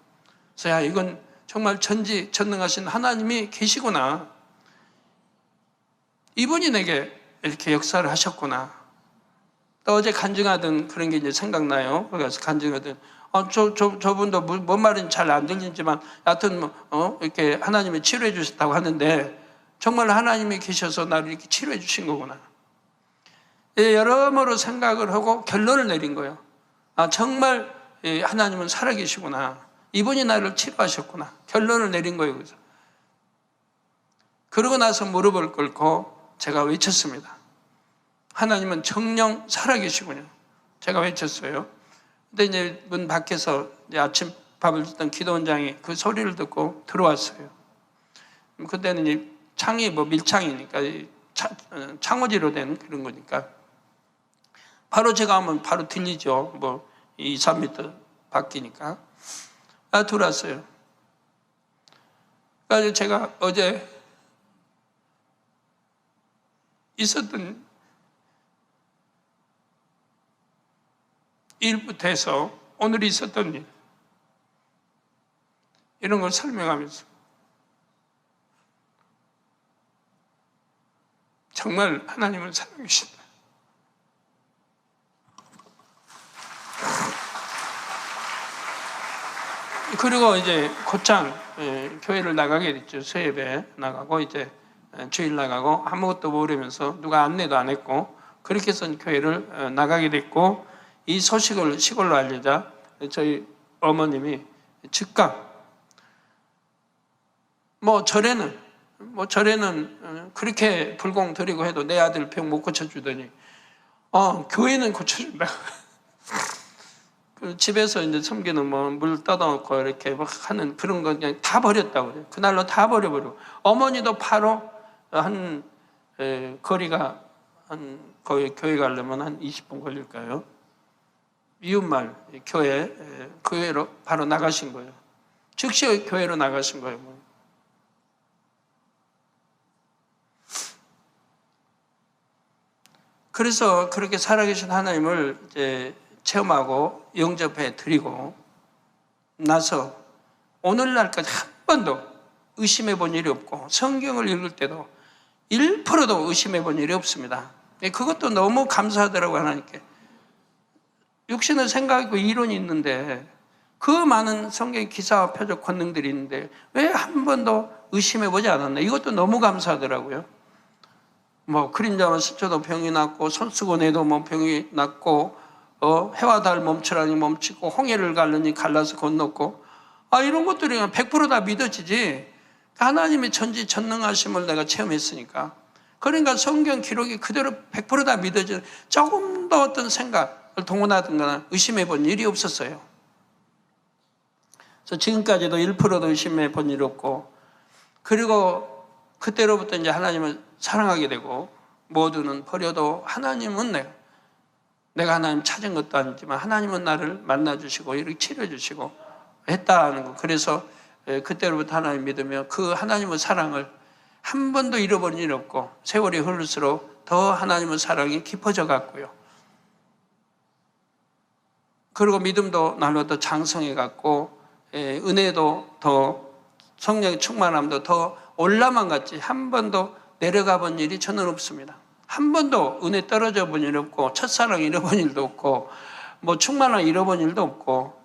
그래서 이건 정말 전능하신 하나님이 계시구나. 이분이 내게 이렇게 역사를 하셨구나. 또 어제 간증하던 그런 게 이제 생각나요. 거기 가서 간증하던 저분도 뭔 말인지 잘 안 들리지만 여하튼 이렇게 하나님이 치료해 주셨다고 하는데 정말 하나님이 계셔서 나를 이렇게 치료해 주신 거구나. 여러모로 생각을 하고 결론을 내린 거예요. 정말 하나님은 살아계시구나. 이분이 나를 치료하셨구나. 결론을 내린 거예요. 그래서 그러고 나서 무릎을 꿇고 제가 외쳤습니다. 하나님은 정령 살아계시군요. 제가 외쳤어요. 근데 이제 문 밖에서 이제 아침 밥을 짓던 기도원장이 그 소리를 듣고 들어왔어요. 그때는 이 창이 밀창이니까 창호지로 된 그런 거니까 바로 제가 하면 바로 들리죠. 2, 3m 바뀌니까. 들어왔어요. 그래서 제가 어제 있었던 일부터 해서 오늘 있었던 일 이런 걸 설명하면서 정말 하나님은 살아계신다. 그리고 이제 곧장 교회를 나가게 됐죠. 수예배 나가고 이제 주일 나가고 아무것도 모르면서 누가 안내도 안 했고 그렇게 해서 교회를 나가게 됐고 이 소식을 시골로 알리자 저희 어머님이 즉각 절에는 그렇게 불공 드리고 해도 내 아들 병 못 고쳐주더니 교회는 고쳐준다. 집에서 이제 섬기는 물 떠다놓고 이렇게 하는 그런 거 그냥 다 버렸다고 그래요. 그날로 다 버려버리고 어머니도 바로 한 거리가 거의 교회 가려면 한 20분 걸릴까요? 이웃마을 교회로 바로 나가신 거예요. 즉시 교회로 나가신 거예요. 그래서 그렇게 살아계신 하나님을 이제 체험하고 영접해 드리고 나서 오늘날까지 한 번도 의심해 본 일이 없고 성경을 읽을 때도 1%도 의심해 본 일이 없습니다. 그것도 너무 감사하더라고요. 하나님께. 육신의 생각이고 이론이 있는데 그 많은 성경 기사와 표적 권능들이 있는데 왜 한 번도 의심해 보지 않았나. 이것도 너무 감사하더라고요. 그림자와 스쳐도 병이 낫고 손 쓰고 내도 병이 낫고 해와 달 멈추라니 멈추고 홍해를 갈르니 갈라서 건넜고 이런 것들이 100% 다 믿어지지. 하나님의 전지전능하심을 내가 체험했으니까. 그러니까 성경 기록이 그대로 100% 다 믿어지는 조금 더 어떤 생각을 동원하든가 의심해 본 일이 없었어요. 그래서 지금까지도 1%도 의심해 본 일이 없고 그리고 그때로부터 이제 하나님을 사랑하게 되고 모두는 버려도 하나님은 내가 하나님 찾은 것도 아니지만 하나님은 나를 만나주시고 이렇게 치료해주시고 했다는 거. 그래서 그때로부터 하나님 믿으며 그 하나님의 사랑을 한 번도 잃어버린 일 없고 세월이 흐를수록 더 하나님의 사랑이 깊어져 갔고요. 그리고 믿음도 날로 더 장성해 갔고 은혜도 더 성령의 충만함도 더 올라만 갔지 한 번도 내려가 본 일이 저는 없습니다. 한 번도 은혜 떨어져 본 일 없고 첫사랑 잃어본 일도 없고 뭐 충만을 잃어본 일도 없고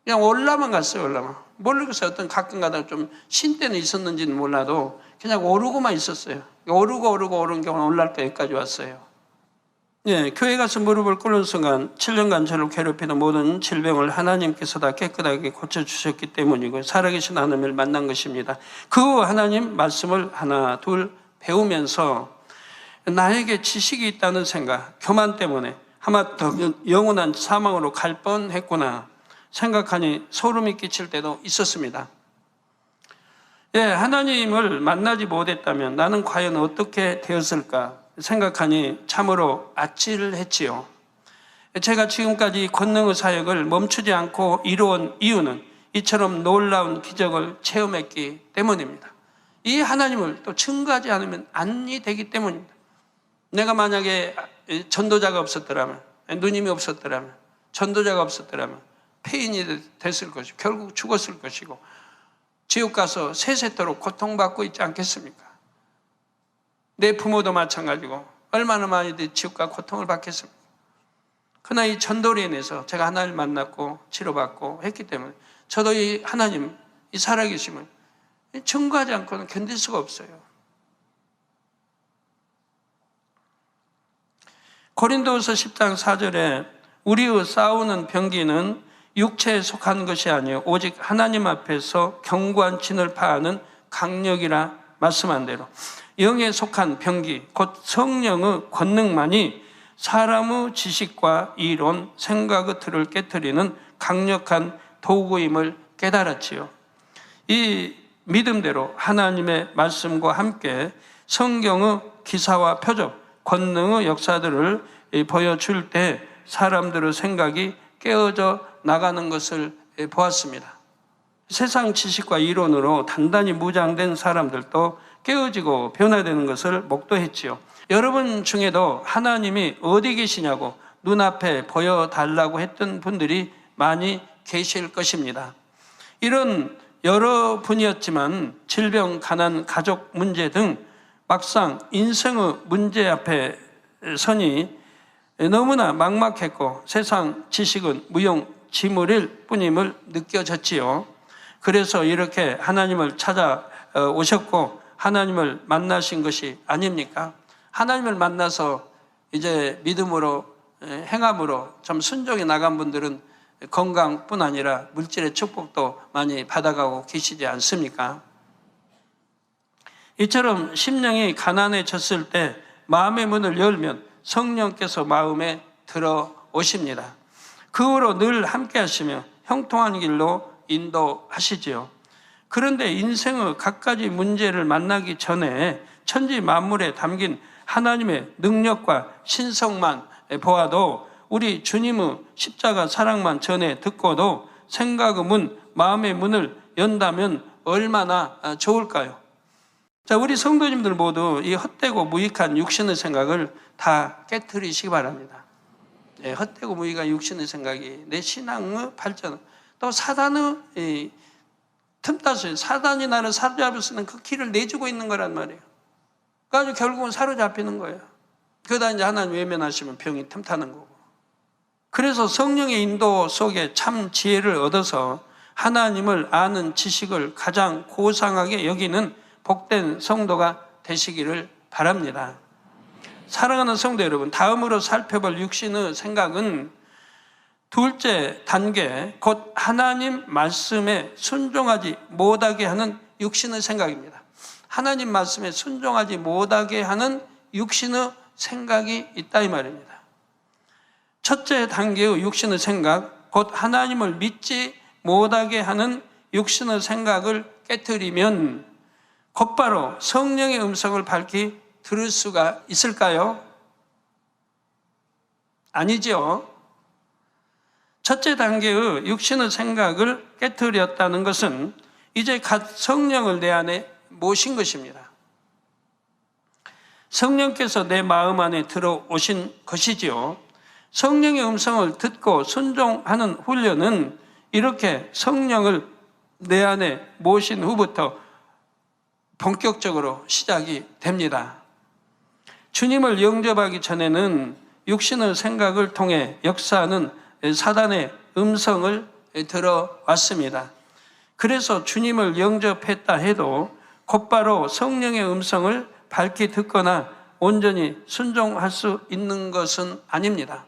그냥 올라만 갔어요. 올라만. 모르겠어요. 어떤 가끔 가다가 좀 신 때는 있었는지는 몰라도 그냥 오르고만 있었어요. 오르고 오른 경우는 올라갈 때 여기까지 왔어요. 예, 교회 가서 무릎을 꿇는 순간 7년간 저를 괴롭히던 모든 질병을 하나님께서 다 깨끗하게 고쳐주셨기 때문이고 살아계신 하나님을 만난 것입니다. 그 하나님 말씀을 하나 둘 배우면서 나에게 지식이 있다는 생각, 교만 때문에 하마터면 영원한 사망으로 갈 뻔했구나 생각하니 소름이 끼칠 때도 있었습니다. 예, 하나님을 만나지 못했다면 나는 과연 어떻게 되었을까 생각하니 참으로 아찔했지요. 제가 지금까지 권능의 사역을 멈추지 않고 이루어온 이유는 이처럼 놀라운 기적을 체험했기 때문입니다. 이 하나님을 또 증거하지 않으면 안이 되기 때문입니다. 내가 만약에 전도자가 없었더라면, 누님이 없었더라면, 전도자가 없었더라면 폐인이 됐을 것이고 결국 죽었을 것이고 지옥 가서 세세토록 고통받고 있지 않겠습니까? 내 부모도 마찬가지고 얼마나 많이들 지옥과 고통을 받겠습니까? 그러나 이 전도로 인해서 제가 하나님을 만났고 치료받고 했기 때문에 저도 이 하나님, 이 살아계심을 증거하지 않고는 견딜 수가 없어요. 고린도후서 10장 4절에 우리의 싸우는 병기는 육체에 속한 것이 아니요 오직 하나님 앞에서 견고한 진을 파하는 강력이라 말씀한 대로 영에 속한 병기 곧 성령의 권능만이 사람의 지식과 이론, 생각의 틀을 깨트리는 강력한 도구임을 깨달았지요. 이 믿음대로 하나님의 말씀과 함께 성경의 기사와 표적, 권능의 역사들을 보여줄 때 사람들의 생각이 깨어져 나가는 것을 보았습니다. 세상 지식과 이론으로 단단히 무장된 사람들도 깨어지고 변화되는 것을 목도했지요. 여러분 중에도 하나님이 어디 계시냐고 눈앞에 보여달라고 했던 분들이 많이 계실 것입니다. 이런 여러분이었지만 질병, 가난, 가족 문제 등 막상 인생의 문제 앞에 서니 너무나 막막했고 세상 지식은 무용지물일 뿐임을 느껴졌지요. 그래서 이렇게 하나님을 찾아오셨고 하나님을 만나신 것이 아닙니까? 하나님을 만나서 이제 믿음으로 행함으로 좀 순종해 나간 분들은 건강뿐 아니라 물질의 축복도 많이 받아가고 계시지 않습니까? 이처럼 심령이 가난해졌을 때 마음의 문을 열면 성령께서 마음에 들어오십니다. 그 후로 늘 함께 하시며 형통한 길로 인도하시지요. 그런데 인생의 갖가지 문제를 만나기 전에 천지 만물에 담긴 하나님의 능력과 신성만 보아도 우리 주님의 십자가 사랑만 전해 듣고도 생각의 문, 마음의 문을 연다면 얼마나 좋을까요? 자, 우리 성도님들 모두 이 헛되고 무익한 육신의 생각을 다 깨트리시기 바랍니다. 예, 헛되고 무익한 육신의 생각이 내 신앙의 발전, 또 사단의 틈타서 사단이 나를 사로잡을 수 있는 그 길을 내주고 있는 거란 말이에요. 그래서 결국은 사로잡히는 거예요. 그러다 이제 하나님 외면하시면 병이 틈타는 거고. 그래서 성령의 인도 속에 참 지혜를 얻어서 하나님을 아는 지식을 가장 고상하게 여기는 복된 성도가 되시기를 바랍니다. 사랑하는 성도 여러분, 다음으로 살펴볼 육신의 생각은 둘째 단계, 곧 하나님 말씀에 순종하지 못하게 하는 육신의 생각입니다. 하나님 말씀에 순종하지 못하게 하는 육신의 생각이 있다 이 말입니다. 첫째 단계의 육신의 생각, 곧 하나님을 믿지 못하게 하는 육신의 생각을 깨트리면 곧바로 성령의 음성을 밝히 들을 수가 있을까요? 아니죠. 첫째 단계의 육신의 생각을 깨트렸다는 것은 이제 갓 성령을 내 안에 모신 것입니다. 성령께서 내 마음 안에 들어오신 것이지요. 성령의 음성을 듣고 순종하는 훈련은 이렇게 성령을 내 안에 모신 후부터 본격적으로 시작이 됩니다. 주님을 영접하기 전에는 육신의 생각을 통해 역사하는 사단의 음성을 들어왔습니다. 그래서 주님을 영접했다 해도 곧바로 성령의 음성을 밝히 듣거나 온전히 순종할 수 있는 것은 아닙니다.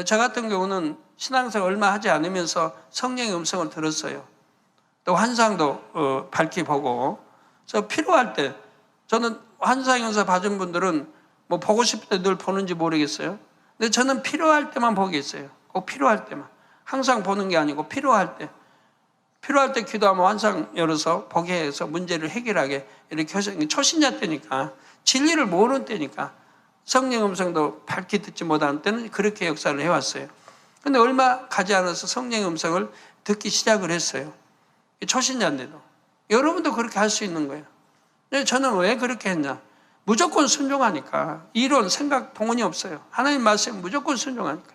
저 같은 경우는 신앙생활 얼마 하지 않으면서 성령의 음성을 들었어요. 또 환상도 밝히 보고, 그래서 필요할 때, 저는 환상연사 받은 분들은 뭐 보고 싶을 때 늘 보는지 모르겠어요. 근데 저는 필요할 때만 보겠어요. 꼭 필요할 때만. 항상 보는 게 아니고 필요할 때. 필요할 때 기도하면 환상 열어서 보게 해서 문제를 해결하게 이렇게 하셔. 초신자 때니까, 진리를 모르는 때니까, 성령 음성도 밝히 듣지 못하는 때는 그렇게 역사를 해왔어요. 근데 얼마 가지 않아서 성령의 음성을 듣기 시작을 했어요. 초신자인데도. 여러분도 그렇게 할 수 있는 거예요. 근데 저는 왜 그렇게 했냐? 무조건 순종하니까. 이론, 생각, 동원이 없어요. 하나님 말씀 무조건 순종하니까.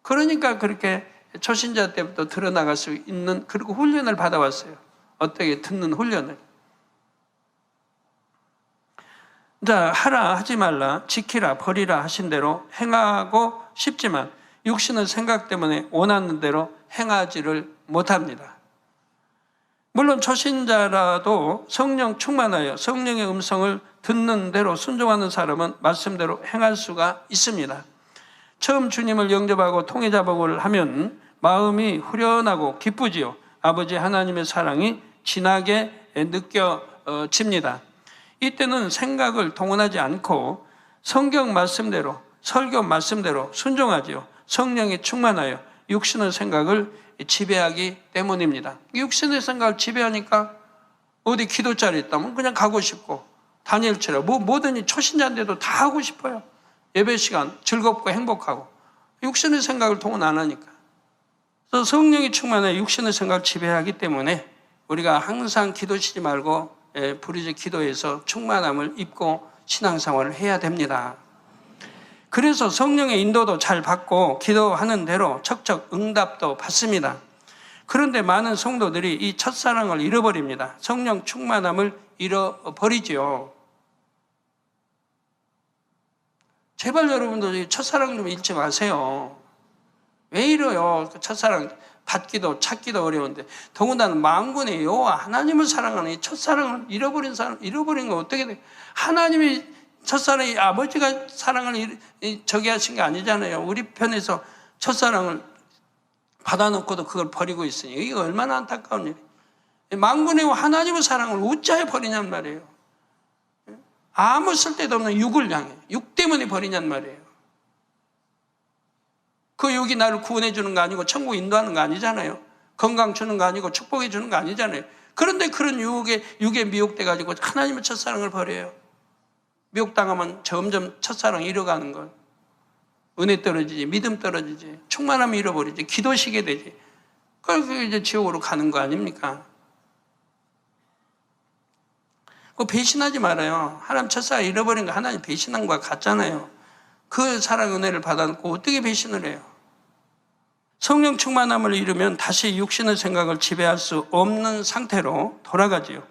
그러니까 그렇게 초신자 때부터 드러나갈 수 있는, 그리고 훈련을 받아왔어요. 어떻게 듣는 훈련을. 자, 하라 하지 말라, 지키라 버리라 하신 대로 행하고 싶지만 육신의 생각 때문에 원하는 대로 행하지를 못합니다. 물론 초신자라도 성령 충만하여 성령의 음성을 듣는 대로 순종하는 사람은 말씀대로 행할 수가 있습니다. 처음 주님을 영접하고 통해자복을 하면 마음이 후련하고 기쁘지요. 아버지 하나님의 사랑이 진하게 느껴집니다. 이때는 생각을 동원하지 않고 성경 말씀대로, 설교 말씀대로 순종하지요. 성령이 충만하여 육신의 생각을 지배하기 때문입니다. 육신의 생각을 지배하니까 어디 기도 자리 있다면 그냥 가고 싶고, 다니엘처럼 뭐든지 초신자인데도 다 하고 싶어요. 예배 시간 즐겁고 행복하고. 육신의 생각을 동원 안 하니까. 그래서 성령이 충만해 육신의 생각을 지배하기 때문에 우리가 항상 기도 쉬지 말고 부르짖어 기도해서 충만함을 입고 신앙생활을 해야 됩니다. 그래서 성령의 인도도 잘 받고 기도하는 대로 척척 응답도 받습니다. 그런데 많은 성도들이 이 첫사랑을 잃어버립니다. 성령 충만함을 잃어버리지요. 제발 여러분들 첫사랑 좀 잃지 마세요. 왜 잃어요? 첫사랑 받기도 찾기도 어려운데, 더군다나 만군의 여호와 하나님을 사랑하는 이 첫사랑을 잃어버린 사람, 잃어버린 건 어떻게 돼? 하나님이 첫사랑이 아버지가 사랑을 저기 하신 게 아니잖아요. 우리 편에서 첫사랑을 받아놓고도 그걸 버리고 있으니 이게 얼마나 안타까운 일이에요. 만군의 하나님의 사랑을 어찌하여 버리냔 말이에요. 아무 쓸데도 없는 육을 향해, 육 때문에 버리냔 말이에요. 그 육이 나를 구원해 주는 거 아니고 천국 인도하는 거 아니잖아요. 건강 주는 거 아니고 축복해 주는 거 아니잖아요. 그런데 그런 육에 미혹돼 가지고 하나님의 첫사랑을 버려요. 미혹당하면 점점 첫사랑 잃어가는 걸. 은혜 떨어지지, 믿음 떨어지지, 충만함 잃어버리지, 기도 쉬게 되지. 그래서 이제 지옥으로 가는 거 아닙니까? 그 배신하지 말아요. 하나님 첫사랑 잃어버린 거 하나님 배신한 거 같잖아요. 그 사랑 은혜를 받아놓고 어떻게 배신을 해요? 성령 충만함을 잃으면 다시 육신의 생각을 지배할 수 없는 상태로 돌아가지요.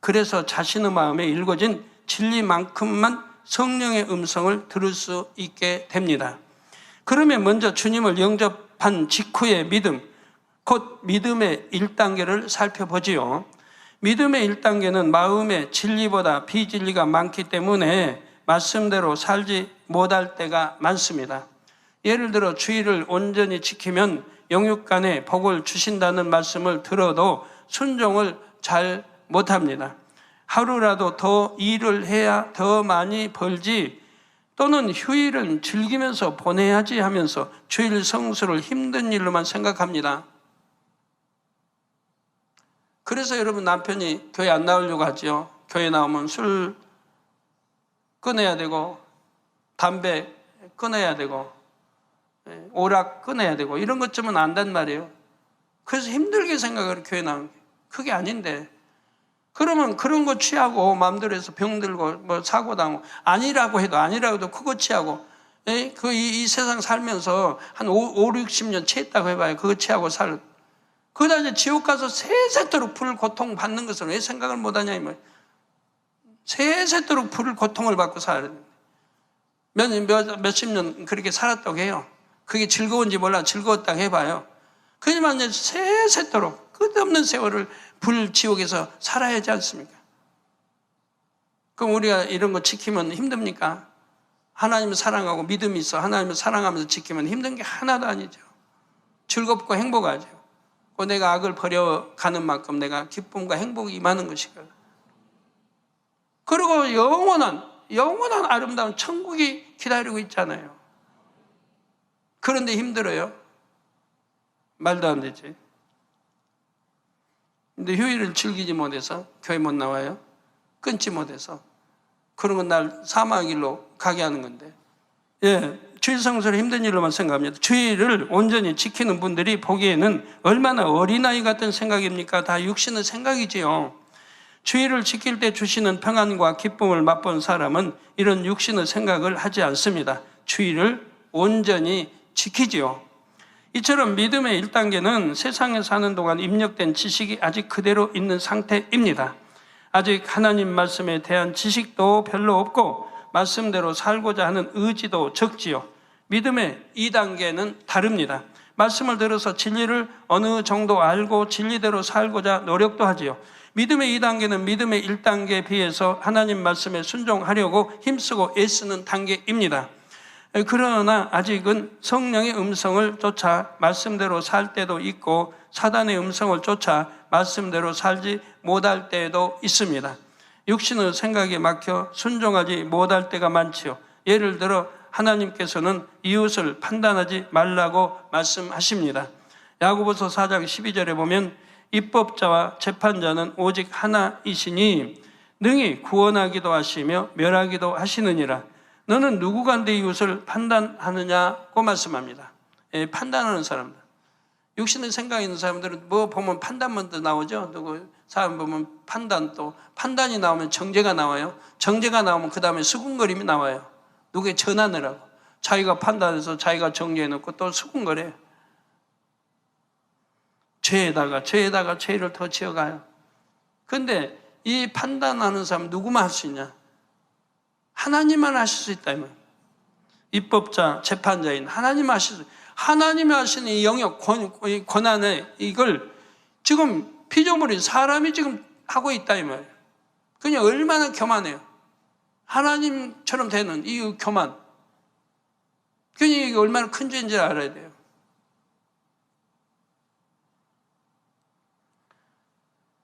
그래서 자신의 마음에 일궈진 진리만큼만 성령의 음성을 들을 수 있게 됩니다. 그러면 먼저 주님을 영접한 직후의 믿음, 곧 믿음의 1단계를 살펴보지요. 믿음의 1단계는 마음의 진리보다 비진리가 많기 때문에 말씀대로 살지 못할 때가 많습니다. 예를 들어 주의를 온전히 지키면 영육간에 복을 주신다는 말씀을 들어도 순종을 잘 못합니다. 하루라도 더 일을 해야 더 많이 벌지, 또는 휴일을 즐기면서 보내야지 하면서 주일 성수를 힘든 일로만 생각합니다. 그래서 여러분 남편이 교회 안 나오려고 하죠. 교회 나오면 술 끊어야 되고, 담배 끊어야 되고, 오락 끊어야 되고, 이런 것쯤은 안단 말이에요. 그래서 힘들게 생각을 교회 나오는 게. 그게 아닌데. 그러면 그런 거 취하고 마음대로 해서 병들고 뭐 사고 당하고, 아니라고 해도 그거 취하고, 이 세상 살면서 한 5, 60년 취했다고 해봐요. 그거 취하고 그러다 이제 지옥 가서 세세토록 불 고통 받는 것을 왜 생각을 못하냐 이 말이에요. 세세토록 불 고통을 받고 살아야 됩니다. 몇십 년 그렇게 살았다고 해요. 그게 즐거운지 몰라 즐거웠다고 해봐요. 그지만 이제 세세토록 끝없는 세월을 불지옥에서 살아야 하지 않습니까? 그럼 우리가 이런 거 지키면 힘듭니까? 하나님을 사랑하고 믿음이 있어 하나님을 사랑하면서 지키면 힘든 게 하나도 아니죠. 즐겁고 행복하죠. 내가 악을 버려가는 만큼 내가 기쁨과 행복이 임하는 것이거든요. 그리고 영원한 아름다운 천국이 기다리고 있잖아요. 그런데 힘들어요. 말도 안 되지. 근데 휴일을 즐기지 못해서 교회 못 나와요. 끊지 못해서. 그런 건 날 사망의 길로 가게 하는 건데. 주일 성수를 힘든 일로만 생각합니다. 주일을 온전히 지키는 분들이 보기에는 얼마나 어린아이 같은 생각입니까? 다 육신의 생각이지요. 주일을 지킬 때 주시는 평안과 기쁨을 맛본 사람은 이런 육신의 생각을 하지 않습니다. 주일을 온전히 지키지요. 이처럼 믿음의 1단계는 세상에 사는 동안 입력된 지식이 아직 그대로 있는 상태입니다. 아직 하나님 말씀에 대한 지식도 별로 없고 말씀대로 살고자 하는 의지도 적지요. 믿음의 2단계는 다릅니다. 말씀을 들어서 진리를 어느 정도 알고 진리대로 살고자 노력도 하지요. 믿음의 2단계는 믿음의 1단계에 비해서 하나님 말씀에 순종하려고 힘쓰고 애쓰는 단계입니다. 그러나 아직은 성령의 음성을 쫓아 말씀대로 살 때도 있고 사단의 음성을 쫓아 말씀대로 살지 못할 때도 있습니다. 육신의 생각에 막혀 순종하지 못할 때가 많지요. 예를 들어 하나님께서는 이웃을 판단하지 말라고 말씀하십니다. 야고보서 4장 12절에 보면 입법자와 재판자는 오직 하나이시니 능히 구원하기도 하시며 멸하기도 하시느니라. 너는 누구가 네 이웃을 판단하느냐고 말씀합니다. 판단하는 사람들. 육신의 생각이 있는 사람들은 뭐 보면 판단문도 나오죠. 누구 사람 보면 판단이 나오면 정죄가 나와요. 정죄가 나오면 그 다음에 수군거림이 나와요. 누구에 전하느라고. 자기가 판단해서 자기가 정죄해놓고 또 수군거려요. 죄에다가 죄를 더 지어가요. 그런데 이 판단하는 사람 누구만 할 수 있냐? 하나님만 하실 수 있다 이 말. 입법자, 재판자인 하나님만 하실 수. 하나님이 하시는 이 영역 권한에 이걸 지금 피조물인 사람이 지금 하고 있다 이 말. 그냥 얼마나 교만해요. 하나님처럼 되는 이 교만. 그냥 이게 얼마나 큰 죄인지 알아야 돼요.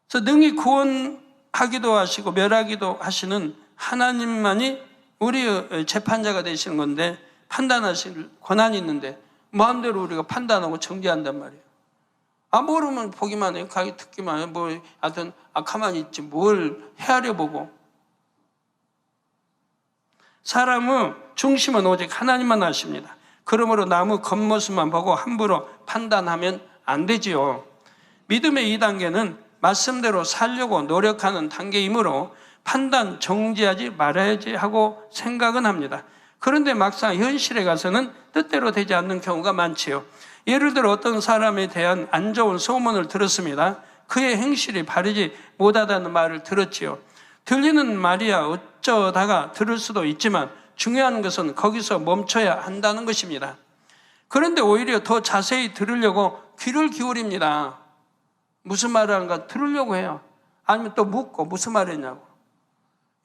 그래서 능히 구원하기도 하시고 멸하기도 하시는 하나님만이 우리의 재판자가 되시는 건데 판단하실 권한이 있는데 마음대로 우리가 판단하고 정죄한단 말이에요. 모르면 보기만 해요. 가기 듣기만 해요. 뭐 하여튼 가만히 있지 뭘 헤아려 보고. 사람의 중심은 오직 하나님만 아십니다. 그러므로 남의 겉모습만 보고 함부로 판단하면 안 되지요. 믿음의 2단계는 말씀대로 살려고 노력하는 단계이므로 판단 정지하지 말아야지 하고 생각은 합니다. 그런데 막상 현실에 가서는 뜻대로 되지 않는 경우가 많지요. 예를 들어 어떤 사람에 대한 안 좋은 소문을 들었습니다. 그의 행실이 바르지 못하다는 말을 들었지요. 들리는 말이야 어쩌다가 들을 수도 있지만 중요한 것은 거기서 멈춰야 한다는 것입니다. 그런데 오히려 더 자세히 들으려고 귀를 기울입니다. 무슨 말을 하는가 들으려고 해요. 아니면 또 묻고 무슨 말 했냐고.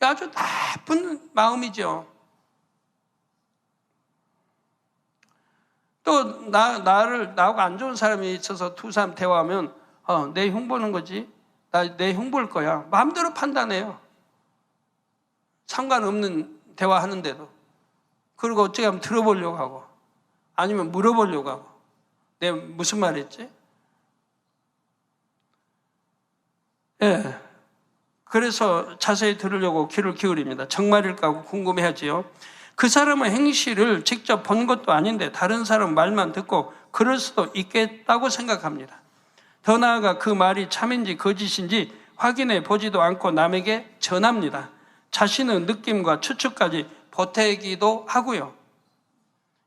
아주 나쁜 마음이죠. 또 나하고 안 좋은 사람이 있어서 두 사람 대화하면 내 흉보는 거지. 내 흉볼 거야. 마음대로 판단해요. 상관없는 대화하는데도. 그리고 어떻게 하면 들어보려고 하고 아니면 물어보려고 하고 내가 무슨 말 했지? 그래서 자세히 들으려고 귀를 기울입니다. 정말일까 하고 궁금해하지요. 그 사람의 행실을 직접 본 것도 아닌데 다른 사람 말만 듣고 그럴 수도 있겠다고 생각합니다. 더 나아가 그 말이 참인지 거짓인지 확인해 보지도 않고 남에게 전합니다. 자신의 느낌과 추측까지 보태기도 하고요.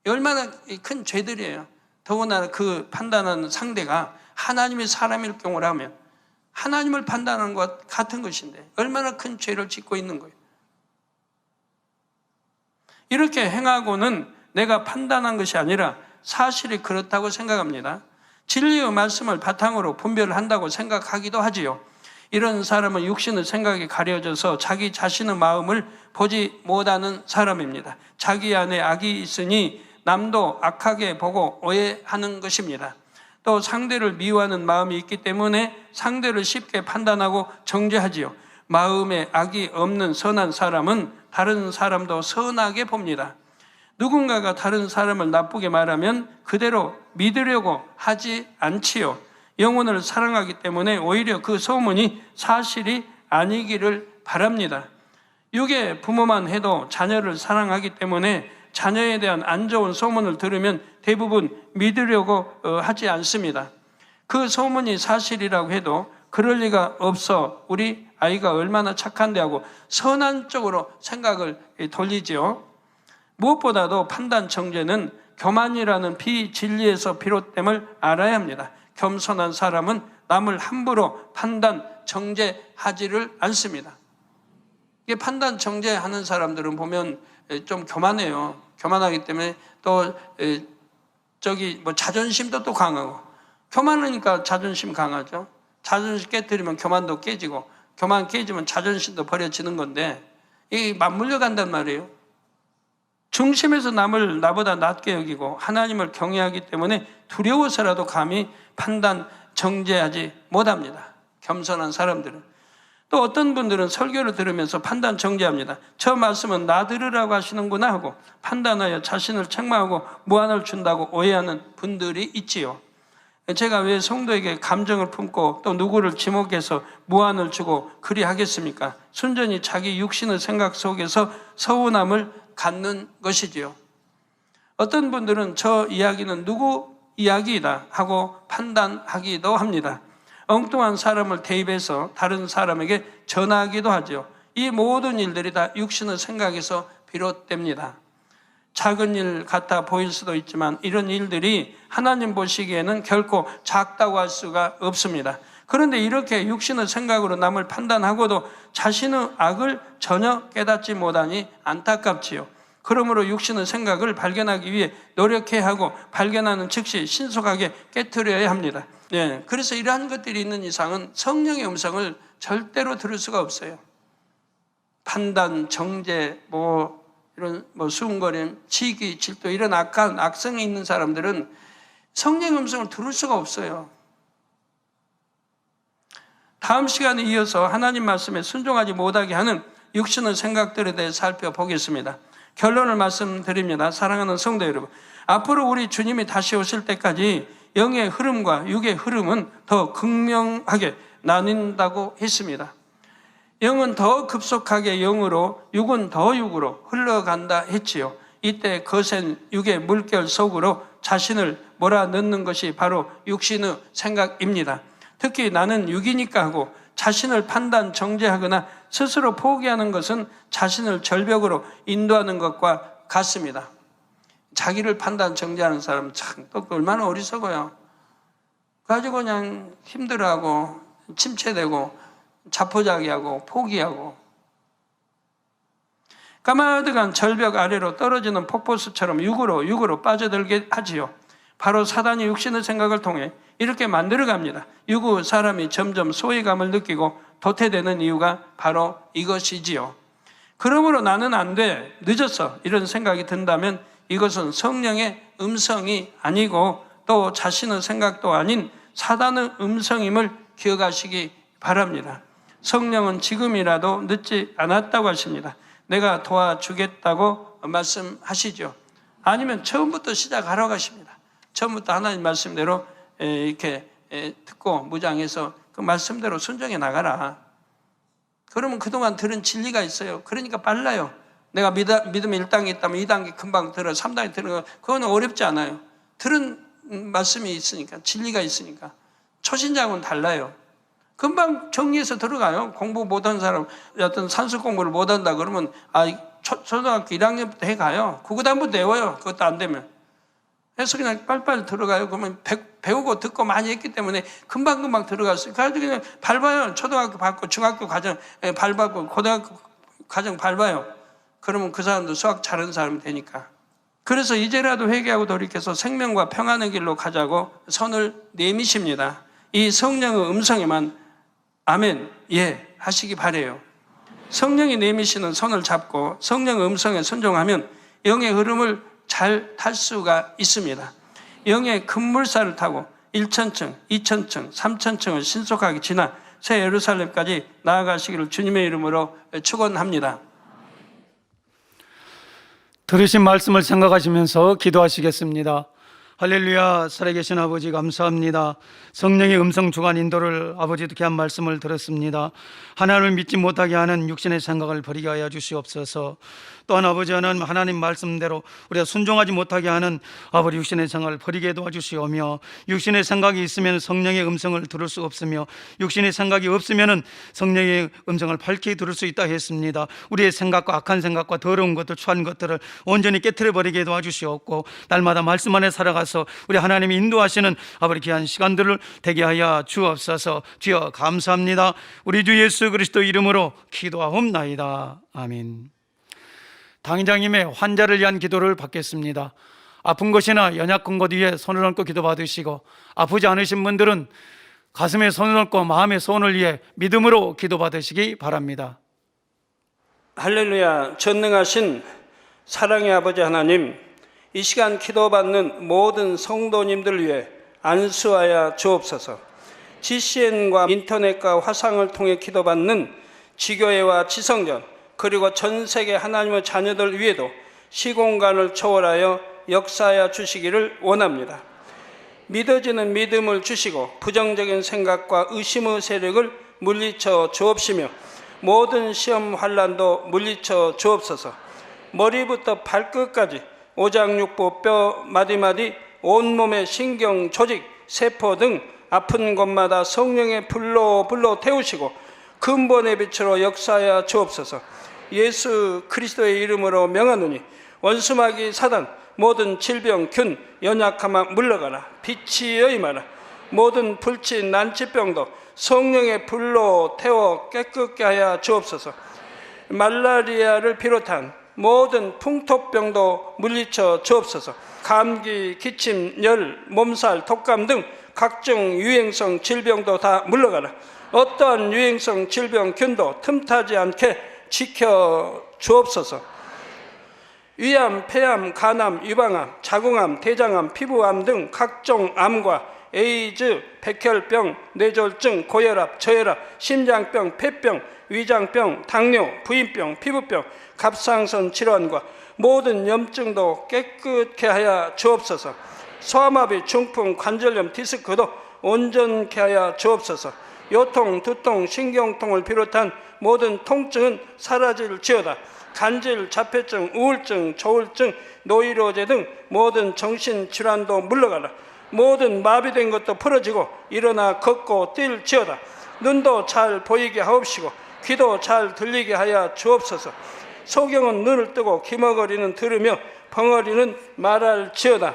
얼마나 큰 죄들이에요. 더구나 그 판단하는 상대가 하나님의 사람일 경우라면 하나님을 판단하는 것 같은 것인데 얼마나 큰 죄를 짓고 있는 거예요. 이렇게 행하고는 내가 판단한 것이 아니라 사실이 그렇다고 생각합니다. 진리의 말씀을 바탕으로 분별을 한다고 생각하기도 하지요. 이런 사람은 육신의 생각이 가려져서 자기 자신의 마음을 보지 못하는 사람입니다. 자기 안에 악이 있으니 남도 악하게 보고 오해하는 것입니다. 또 상대를 미워하는 마음이 있기 때문에 상대를 쉽게 판단하고 정죄하지요. 마음에 악이 없는 선한 사람은 다른 사람도 선하게 봅니다. 누군가가 다른 사람을 나쁘게 말하면 그대로 믿으려고 하지 않지요. 영혼을 사랑하기 때문에 오히려 그 소문이 사실이 아니기를 바랍니다. 육의 부모만 해도 자녀를 사랑하기 때문에 자녀에 대한 안 좋은 소문을 들으면 대부분 믿으려고 하지 않습니다. 그 소문이 사실이라고 해도 그럴 리가 없어, 우리 아이가 얼마나 착한데 하고 선한 쪽으로 생각을 돌리지요. 무엇보다도 판단 정죄는 교만이라는 비진리에서 비롯됨을 알아야 합니다. 겸손한 사람은 남을 함부로 판단 정죄하지를 않습니다. 이게 판단 정죄하는 사람들은 보면 좀 교만해요. 교만하기 때문에 또 자존심도 또 강하고, 교만하니까 자존심 강하죠. 자존심 깨뜨리면 교만도 깨지고, 교만 깨지면 자존심도 버려지는 건데, 이게 맞물려 간단 말이에요. 중심에서 남을 나보다 낮게 여기고 하나님을 경외하기 때문에 두려워서라도 감히 판단 정죄하지 못합니다. 겸손한 사람들은. 또 어떤 분들은 설교를 들으면서 판단 정죄합니다. 저 말씀은 나 들으라고 하시는구나 하고 판단하여 자신을 책망하고 무안을 준다고 오해하는 분들이 있지요. 제가 왜 성도에게 감정을 품고 또 누구를 지목해서 무안을 주고 그리 하겠습니까? 순전히 자기 육신의 생각 속에서 서운함을 갖는 것이지요. 어떤 분들은 저 이야기는 누구 이야기이다 하고 판단하기도 합니다. 엉뚱한 사람을 대입해서 다른 사람에게 전하기도 하죠. 이 모든 일들이 다 육신의 생각에서 비롯됩니다. 작은 일 같아 보일 수도 있지만 이런 일들이 하나님 보시기에는 결코 작다고 할 수가 없습니다. 그런데 이렇게 육신의 생각으로 남을 판단하고도 자신의 악을 전혀 깨닫지 못하니 안타깝지요. 그러므로 육신의 생각을 발견하기 위해 노력해야 하고 발견하는 즉시 신속하게 깨트려야 합니다. 그래서 이러한 것들이 있는 이상은 성령의 음성을 절대로 들을 수가 없어요. 판단, 정죄, 이런 수군거림, 치기, 질투 이런 악한 악성이 있는 사람들은 성령의 음성을 들을 수가 없어요. 다음 시간에 이어서 하나님 말씀에 순종하지 못하게 하는 육신의 생각들에 대해 살펴보겠습니다. 결론을 말씀드립니다. 사랑하는 성도 여러분, 앞으로 우리 주님이 다시 오실 때까지 영의 흐름과 육의 흐름은 더 극명하게 나뉜다고 했습니다. 영은 더 급속하게 영으로, 육은 더 육으로 흘러간다 했지요. 이때 거센 육의 물결 속으로 자신을 몰아넣는 것이 바로 육신의 생각입니다. 특히 나는 육이니까 하고 자신을 판단 정죄하거나 스스로 포기하는 것은 자신을 절벽으로 인도하는 것과 같습니다. 자기를 판단 정죄하는 사람은 참 또 얼마나 어리석어요. 가지고 그냥 힘들어하고 침체되고 자포자기하고 포기하고 까마득한 절벽 아래로 떨어지는 폭포수처럼 육으로 빠져들게 하지요. 바로 사단이 육신의 생각을 통해 이렇게 만들어갑니다. 육의 사람이 점점 소외감을 느끼고 도태되는 이유가 바로 이것이지요. 그러므로 나는 안 돼, 늦었어 이런 생각이 든다면 이것은 성령의 음성이 아니고 또 자신의 생각도 아닌 사단의 음성임을 기억하시기 바랍니다. 성령은 지금이라도 늦지 않았다고 하십니다. 내가 도와주겠다고 말씀하시죠. 아니면 처음부터 시작하라고 하십니다. 처음부터 하나님 말씀대로 이렇게 듣고 무장해서 그 말씀대로 순종해 나가라. 그러면 그동안 들은 진리가 있어요. 그러니까 빨라요. 내가 믿음의 1단계 있다면 2단계 금방 들어, 3단계 들은 거 그건 어렵지 않아요. 들은 말씀이 있으니까, 진리가 있으니까. 초신자하고는 달라요. 금방 정리해서 들어가요. 공부 못한 사람, 어떤 산수 공부를 못한다 그러면 초등학교 1학년부터 해가요. 그다음부터 외워요. 그것도 안 되면. 그래서 그냥 빨리빨리 들어가요. 그러면 배우고 듣고 많이 했기 때문에 금방금방 들어갔어요. 그래서 그냥 밟아요. 초등학교 밟고 중학교 과정 밟고 고등학교 과정 밟아요. 그러면 그 사람도 수학 잘하는 사람이 되니까. 그래서 이제라도 회개하고 돌이켜서 생명과 평안의 길로 가자고 손을 내미십니다. 이 성령의 음성에만 아멘, 예 하시기 바래요. 성령이 내미시는 손을 잡고 성령의 음성에 순종하면 영의 흐름을 잘 탈 수가 있습니다. 영의 급물살을 타고 1,000층, 2,000층, 3,000층을 신속하게 지나 새 예루살렘까지 나아가시기를 주님의 이름으로 축원합니다. 들으신 말씀을 생각하시면서 기도하시겠습니다. 할렐루야. 살아계신 아버지 감사합니다. 성령의 음성 주관 인도를 아버지도 귀한 말씀을 들었습니다. 하나님을 믿지 못하게 하는 육신의 생각을 버리게 하여 주시옵소서. 또한 아버지 하나님 말씀대로 우리가 순종하지 못하게 하는 아버지 육신의 생각을 버리게 도와주시오며, 육신의 생각이 있으면 성령의 음성을 들을 수 없으며 육신의 생각이 없으면 성령의 음성을 밝히 들을 수 있다 했습니다. 우리의 생각과 악한 생각과 더러운 것들, 추한 것들을 온전히 깨트려 버리게 도와주시옵고, 날마다 말씀 안에 살아가서 우리 하나님이 인도하시는 아버지 귀한 시간들을 되게 하여 주옵소서. 주여 감사합니다. 우리 주 예수 그리스도 이름으로 기도하옵나이다. 아멘. 당장님의 환자를 위한 기도를 받겠습니다. 아픈 것이나 연약한 것 위에 손을 얹고 기도받으시고, 아프지 않으신 분들은 가슴에 손을 얹고 마음의 소원을 위해 믿음으로 기도받으시기 바랍니다. 할렐루야. 전능하신 사랑의 아버지 하나님, 이 시간 기도받는 모든 성도님들 위해 안수하여 주옵소서. GCN과 인터넷과 화상을 통해 기도받는 지교회와 지성전, 그리고 전 세계 하나님의 자녀들 위에도 시공간을 초월하여 역사하여 주시기를 원합니다. 믿어지는 믿음을 주시고 부정적인 생각과 의심의 세력을 물리쳐 주옵시며, 모든 시험 환난도 물리쳐 주옵소서. 머리부터 발끝까지 오장육부 뼈 마디마디 온몸의 신경 조직 세포 등 아픈 곳마다 성령의 불로 태우시고 근본의 빛으로 역사하여 주옵소서. 예수 그리스도의 이름으로 명하노니 원수마귀 사단 모든 질병 균 연약함아 물러가라. 빛이여 임하라. 모든 불치 난치병도 성령의 불로 태워 깨끗게 하여 주옵소서. 말라리아를 비롯한 모든 풍토병도 물리쳐 주옵소서. 감기, 기침, 열, 몸살, 독감 등 각종 유행성 질병도 다 물러가라. 어떠한 유행성 질병 균도 틈타지 않게 지켜 주옵소서. 위암, 폐암, 간암, 유방암, 자궁암, 대장암, 피부암 등 각종 암과 에이즈, 백혈병, 뇌졸중, 고혈압, 저혈압, 심장병, 폐병, 위장병, 당뇨, 부인병, 피부병, 갑상선 질환과 모든 염증도 깨끗게 하여 주옵소서. 소아마비, 중풍, 관절염, 디스크도 온전케 하여 주옵소서. 요통, 두통, 신경통을 비롯한 모든 통증은 사라질지어다. 간질, 자폐증, 우울증, 조울증, 노이로제 등 모든 정신질환도 물러가라. 모든 마비된 것도 풀어지고 일어나 걷고 뛸지어다. 눈도 잘 보이게 하옵시고 귀도 잘 들리게 하여 주옵소서. 소경은 눈을 뜨고 기머거리는 들으며 벙어리는 말할지어다.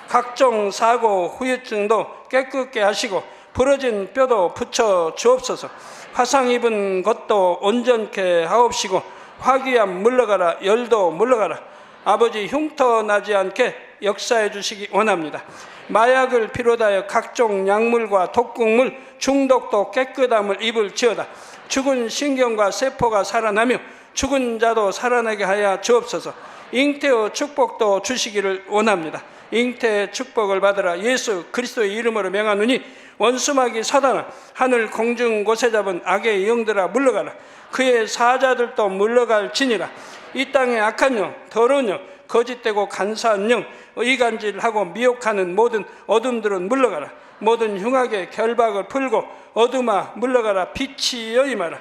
각종 사고, 후유증도 깨끗게 하시고 부러진 뼈도 붙여 주옵소서. 화상 입은 것도 온전케 하옵시고 화기암 물러가라. 열도 물러가라. 아버지 흉터 나지 않게 역사해 주시기 원합니다. 마약을 비롯하여 각종 약물과 독극물 중독도 깨끗함을 입을지어다. 죽은 신경과 세포가 살아나며 죽은 자도 살아나게 하여 주옵소서. 잉태의 축복도 주시기를 원합니다. 잉태의 축복을 받으라. 예수 그리스도의 이름으로 명하노니 원수마귀 사단아, 하늘 공중 곳에 잡은 악의 영들아 물러가라. 그의 사자들도 물러갈지니라. 이 땅의 악한 영, 더러운 영, 거짓되고 간사한 영, 이간질하고 미혹하는 모든 어둠들은 물러가라. 모든 흉악의 결박을 풀고 어둠아 물러가라. 빛이여 임하라.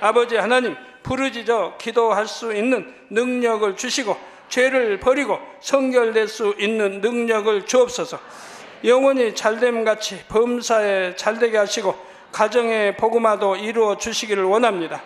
아버지 하나님, 부르짖어 기도할 수 있는 능력을 주시고 죄를 버리고 성결될 수 있는 능력을 주옵소서. 영원히 잘됨같이 범사에 잘되게 하시고 가정의 복음화도 이루어 주시기를 원합니다.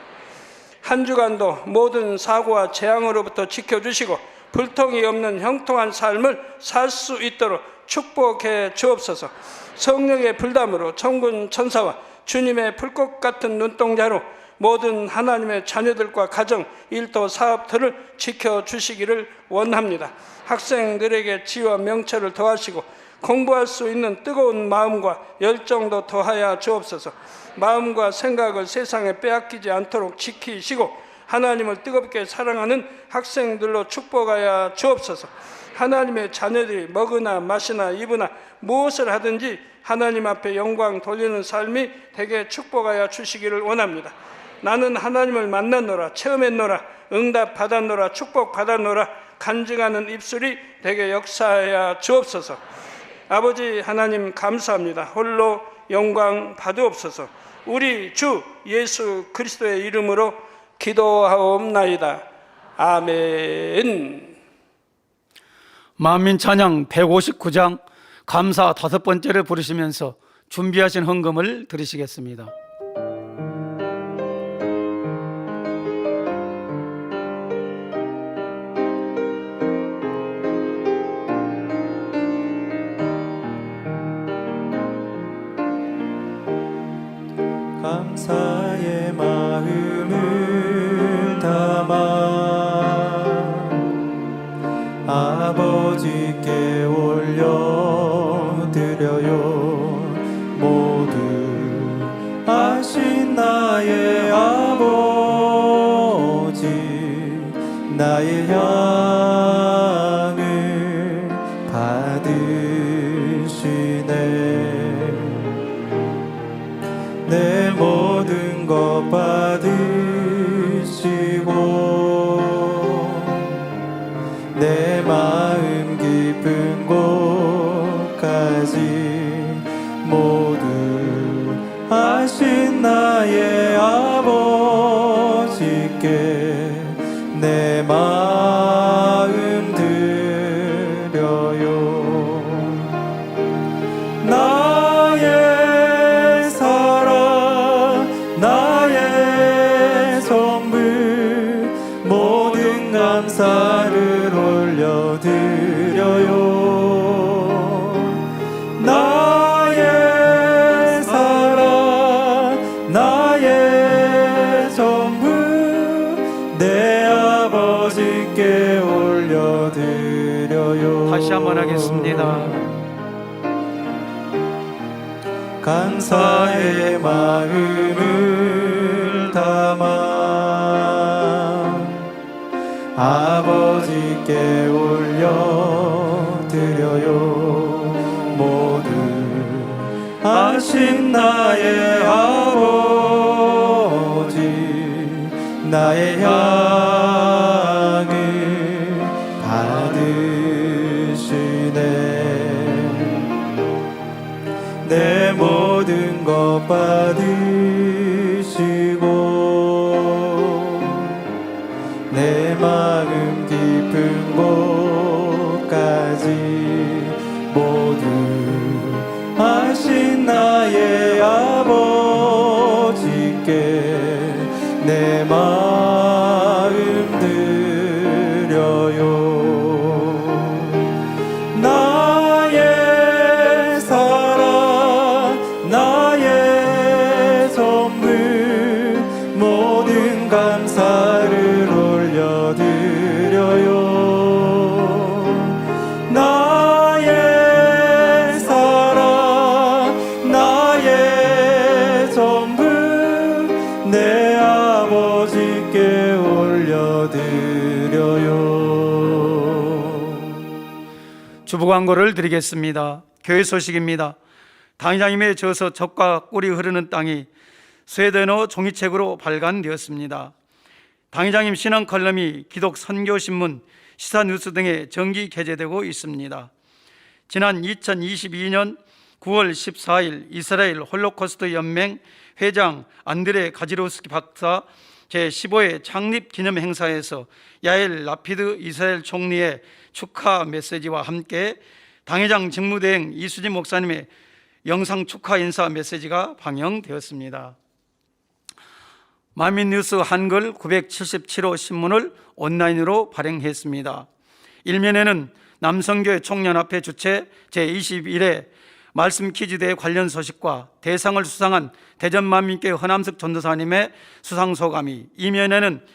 한 주간도 모든 사고와 재앙으로부터 지켜주시고 불통이 없는 형통한 삶을 살 수 있도록 축복해 주옵소서. 성령의 불담으로 천군 천사와 주님의 불꽃 같은 눈동자로 모든 하나님의 자녀들과 가정, 일터, 사업들을 지켜주시기를 원합니다. 학생들에게 지혜와 명철을 더하시고 공부할 수 있는 뜨거운 마음과 열정도 더하여 주옵소서. 마음과 생각을 세상에 빼앗기지 않도록 지키시고 하나님을 뜨겁게 사랑하는 학생들로 축복하여 주옵소서. 하나님의 자녀들이 먹으나 마시나 입으나 무엇을 하든지 하나님 앞에 영광 돌리는 삶이 되게 축복하여 주시기를 원합니다. 나는 하나님을 만났노라, 체험했노라, 응답 받았노라, 축복 받았노라 간증하는 입술이 되게 역사하여 주옵소서. 아버지 하나님 감사합니다. 홀로 영광 받으옵소서. 우리 주 예수 그리스도의 이름으로 기도하옵나이다. 아멘. 만민 찬양 159장 감사 5번째를 부르시면서 준비하신 헌금을 드리시겠습니다. 감사의 마음을 담아 아버지께 올려드려요. 모두 아신 나의 아버지, 나의 향을 받으시네. 내 모든 것 받으시고 내 마음 깊은 곳까지 모두 아신 나의 아버지께 내 마음 드려요. 나의 사랑, 나의 전부, 모든 감사를 올려드려요. 나의 사랑, 나의 전부, 내 아버지께 올려드려요. 다시 한번 하겠습니다. 감사의 마음을 담아 아버지께 올려드려요. 모두 아신 나의 아버지, 나의 향을 받으시네. 내 모든 것 받으시고 내 마음 깊은 곳까지 모두 아신 나의 아버지께 내 마음 드려요. 나의 사랑, 나의 전부, 모든 감사를 올려드려요. 나의 사랑, 나의 전부, 내 아버지께 올려드려요. 주부 광고를 드리겠습니다. 교회 소식입니다. 당회장님의 저서 젖과 꿀이 흐르는 땅이 스웨덴어 종이책으로 발간되었습니다. 당회장님 신앙 칼럼이 기독 선교신문, 시사뉴스 등에 정기 게재되고 있습니다. 지난 2022년 9월 14일 이스라엘 홀로코스트 연맹 회장 안드레 가지로스키 박사 제15회 창립 기념 행사에서 야엘 라피드 이스라엘 총리의 축하 메시지와 함께 당회장 직무대행 이수진 목사님의 영상 축하 인사 메시지가 방영되었습니다. 만민뉴스 한글 977호 신문을 온라인으로 발행했습니다. 일면에는 남성교회 총연합회 주최 제21회 말씀 퀴즈대회 관련 소식과 대상을 수상한 대전만민교회 허남석 전도사님의 수상소감이, 이면에는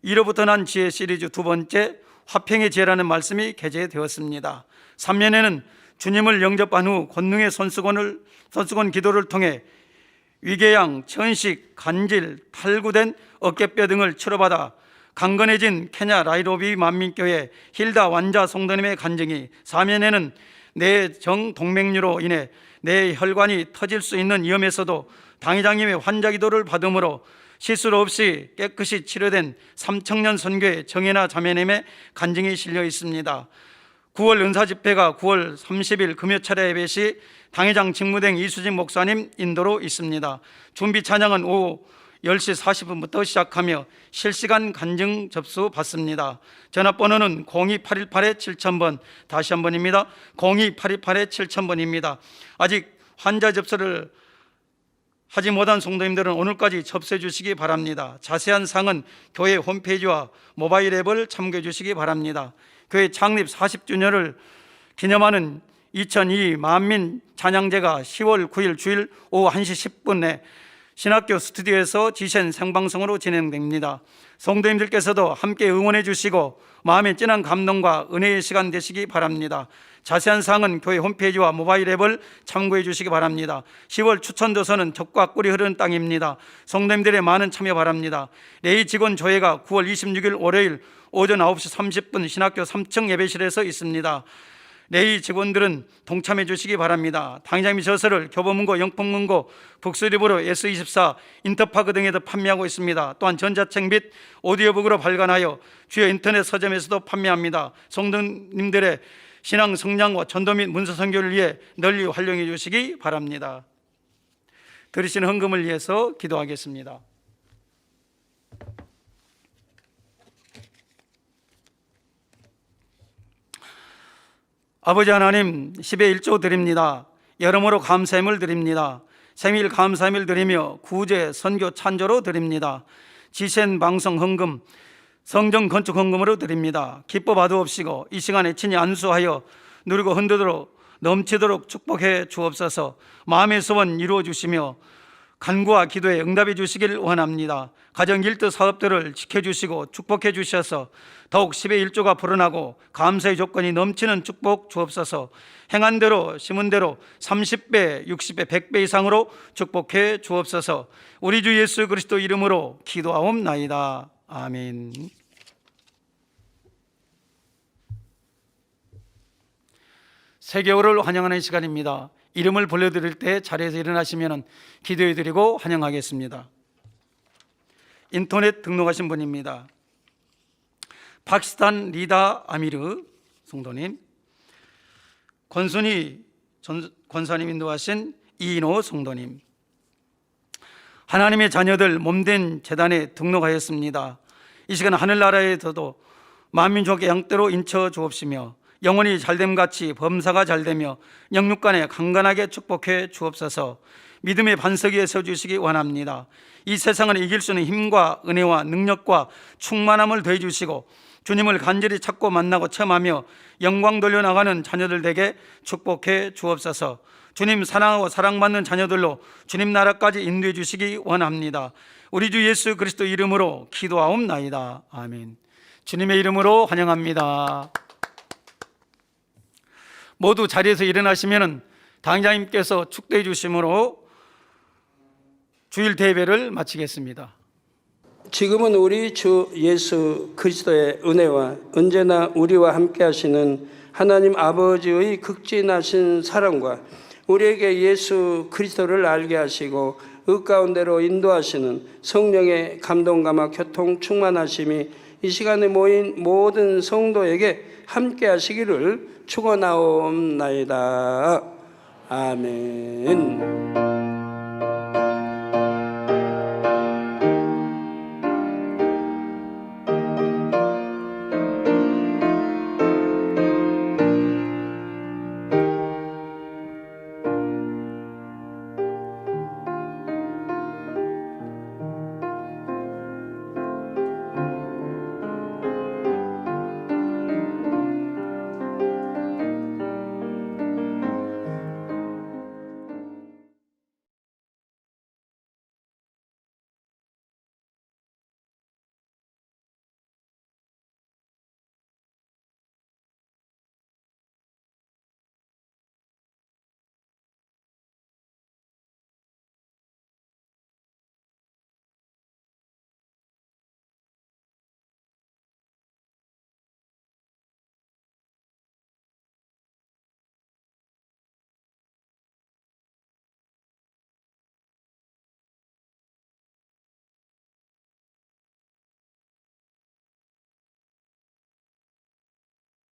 이로부터 난 지혜 시리즈 두 번째 화평의 지혜라는 말씀이 게재되었습니다. 3면에는 주님을 영접한 후 권능의 손수건 기도를 통해 위궤양, 천식, 간질, 탈구된 어깨뼈 등을 치료받아 강건해진 케냐 라이로비 만민교회 힐다 완자 성도님의 간증이, 4면에는 뇌정 동맥류로 인해 뇌 혈관이 터질 수 있는 위험에서도 당회장님의 환자 기도를 받음으로 실수 없이 깨끗이 치료된 삼청년 선교회 정혜나 자매님의 간증이 실려 있습니다. 9월 은사집회가 9월 30일 금요차례 예배 시 당회장 직무대행 이수진 목사님 인도로 있습니다. 준비 찬양은 오후 10시 40분부터 시작하며 실시간 간증 접수 받습니다. 전화번호는 02-818-7000번, 다시 한번입니다. 02-818-7000번입니다. 아직 환자 접수를 하지 못한 성도님들은 오늘까지 접수해 주시기 바랍니다. 자세한 사항은 교회 홈페이지와 모바일 앱을 참고해 주시기 바랍니다. 교회 창립 40주년을 기념하는 2002 만민 찬양제가 10월 9일 주일 오후 1시 10분에 신학교 스튜디오에서 지신 생방송으로 진행됩니다. 성도님들께서도 함께 응원해 주시고 마음의 진한 감동과 은혜의 시간 되시기 바랍니다. 자세한 사항은 교회 홈페이지와 모바일 앱을 참고해 주시기 바랍니다. 10월 추천도서는 적과 꿀이 흐르는 땅입니다. 성도님들의 많은 참여 바랍니다. 레이 직원 조회가 9월 26일 월요일 오전 9시 30분 신학교 3층 예배실에서 있습니다. 레이 직원들은 동참해 주시기 바랍니다. 당장의 저서를 교보문고, 영풍문고, 북스리브로, S24, 인터파크 등에도 판매하고 있습니다. 또한 전자책 및 오디오북으로 발간하여 주요 인터넷 서점에서도 판매합니다. 성도님들의 신앙 성장과 전도 및 문서 선교를 위해 널리 활용해 주시기 바랍니다. 들으신 헌금을 위해서 기도하겠습니다. 아버지 하나님, 10의 1조 드립니다. 여러모로 감사함을 드립니다. 생일 감사함을 드리며 구제, 선교, 찬조로 드립니다. 지센 방송 헌금, 성전 건축 헌금으로 드립니다. 기뻐 받으옵시고 이 시간에 친히 안수하여 누리고 흔들도록 넘치도록 축복해 주옵소서. 마음의 소원 이루어 주시며 간구와 기도에 응답해 주시길 원합니다. 가정 일터 사업들을 지켜주시고 축복해 주셔서 더욱 10의 1조가 불어나고 감사의 조건이 넘치는 축복 주옵소서. 행한 대로 심은 대로 30배, 60배, 100배 이상으로 축복해 주옵소서. 우리 주 예수 그리스도 이름으로 기도하옵나이다. 아멘. 새 겨울을 환영하는 시간입니다. 이름을 불러드릴 때 자리에서 일어나시면 기도해 드리고 환영하겠습니다. 인터넷 등록하신 분입니다. 파키스탄 리다 아미르 성도님, 권순희 권사님 인도하신 이인호 성도님, 하나님의 자녀들 몸된 재단에 등록하였습니다. 이 시간 하늘나라에서도 만민족의 양떼로 인쳐 주옵시며 영혼이 잘됨같이 범사가 잘되며 영육간에 강건하게 축복해 주옵소서. 믿음의 반석 위에 서주시기 원합니다. 이 세상을 이길 수 있는 힘과 은혜와 능력과 충만함을 더해주시고 주님을 간절히 찾고 만나고 체험하며 영광 돌려나가는 자녀들 되게 축복해 주옵소서. 주님 사랑하고 사랑받는 자녀들로 주님 나라까지 인도해 주시기 원합니다. 우리 주 예수 그리스도 이름으로 기도하옵나이다. 아멘. 주님의 이름으로 환영합니다. 모두 자리에서 일어나시면 당장님께서 축도해 주심으로 주일 대회를 마치겠습니다. 지금은 우리 주 예수 그리스도의 은혜와 언제나 우리와 함께 하시는 하나님 아버지의 극진하신 사랑과 우리에게 예수 그리스도를 알게 하시고 그 가운데로 인도하시는 성령의 감동감화 교통 충만하심이 이 시간에 모인 모든 성도에게 함께 하시기를 축원하옵나이다. 아멘.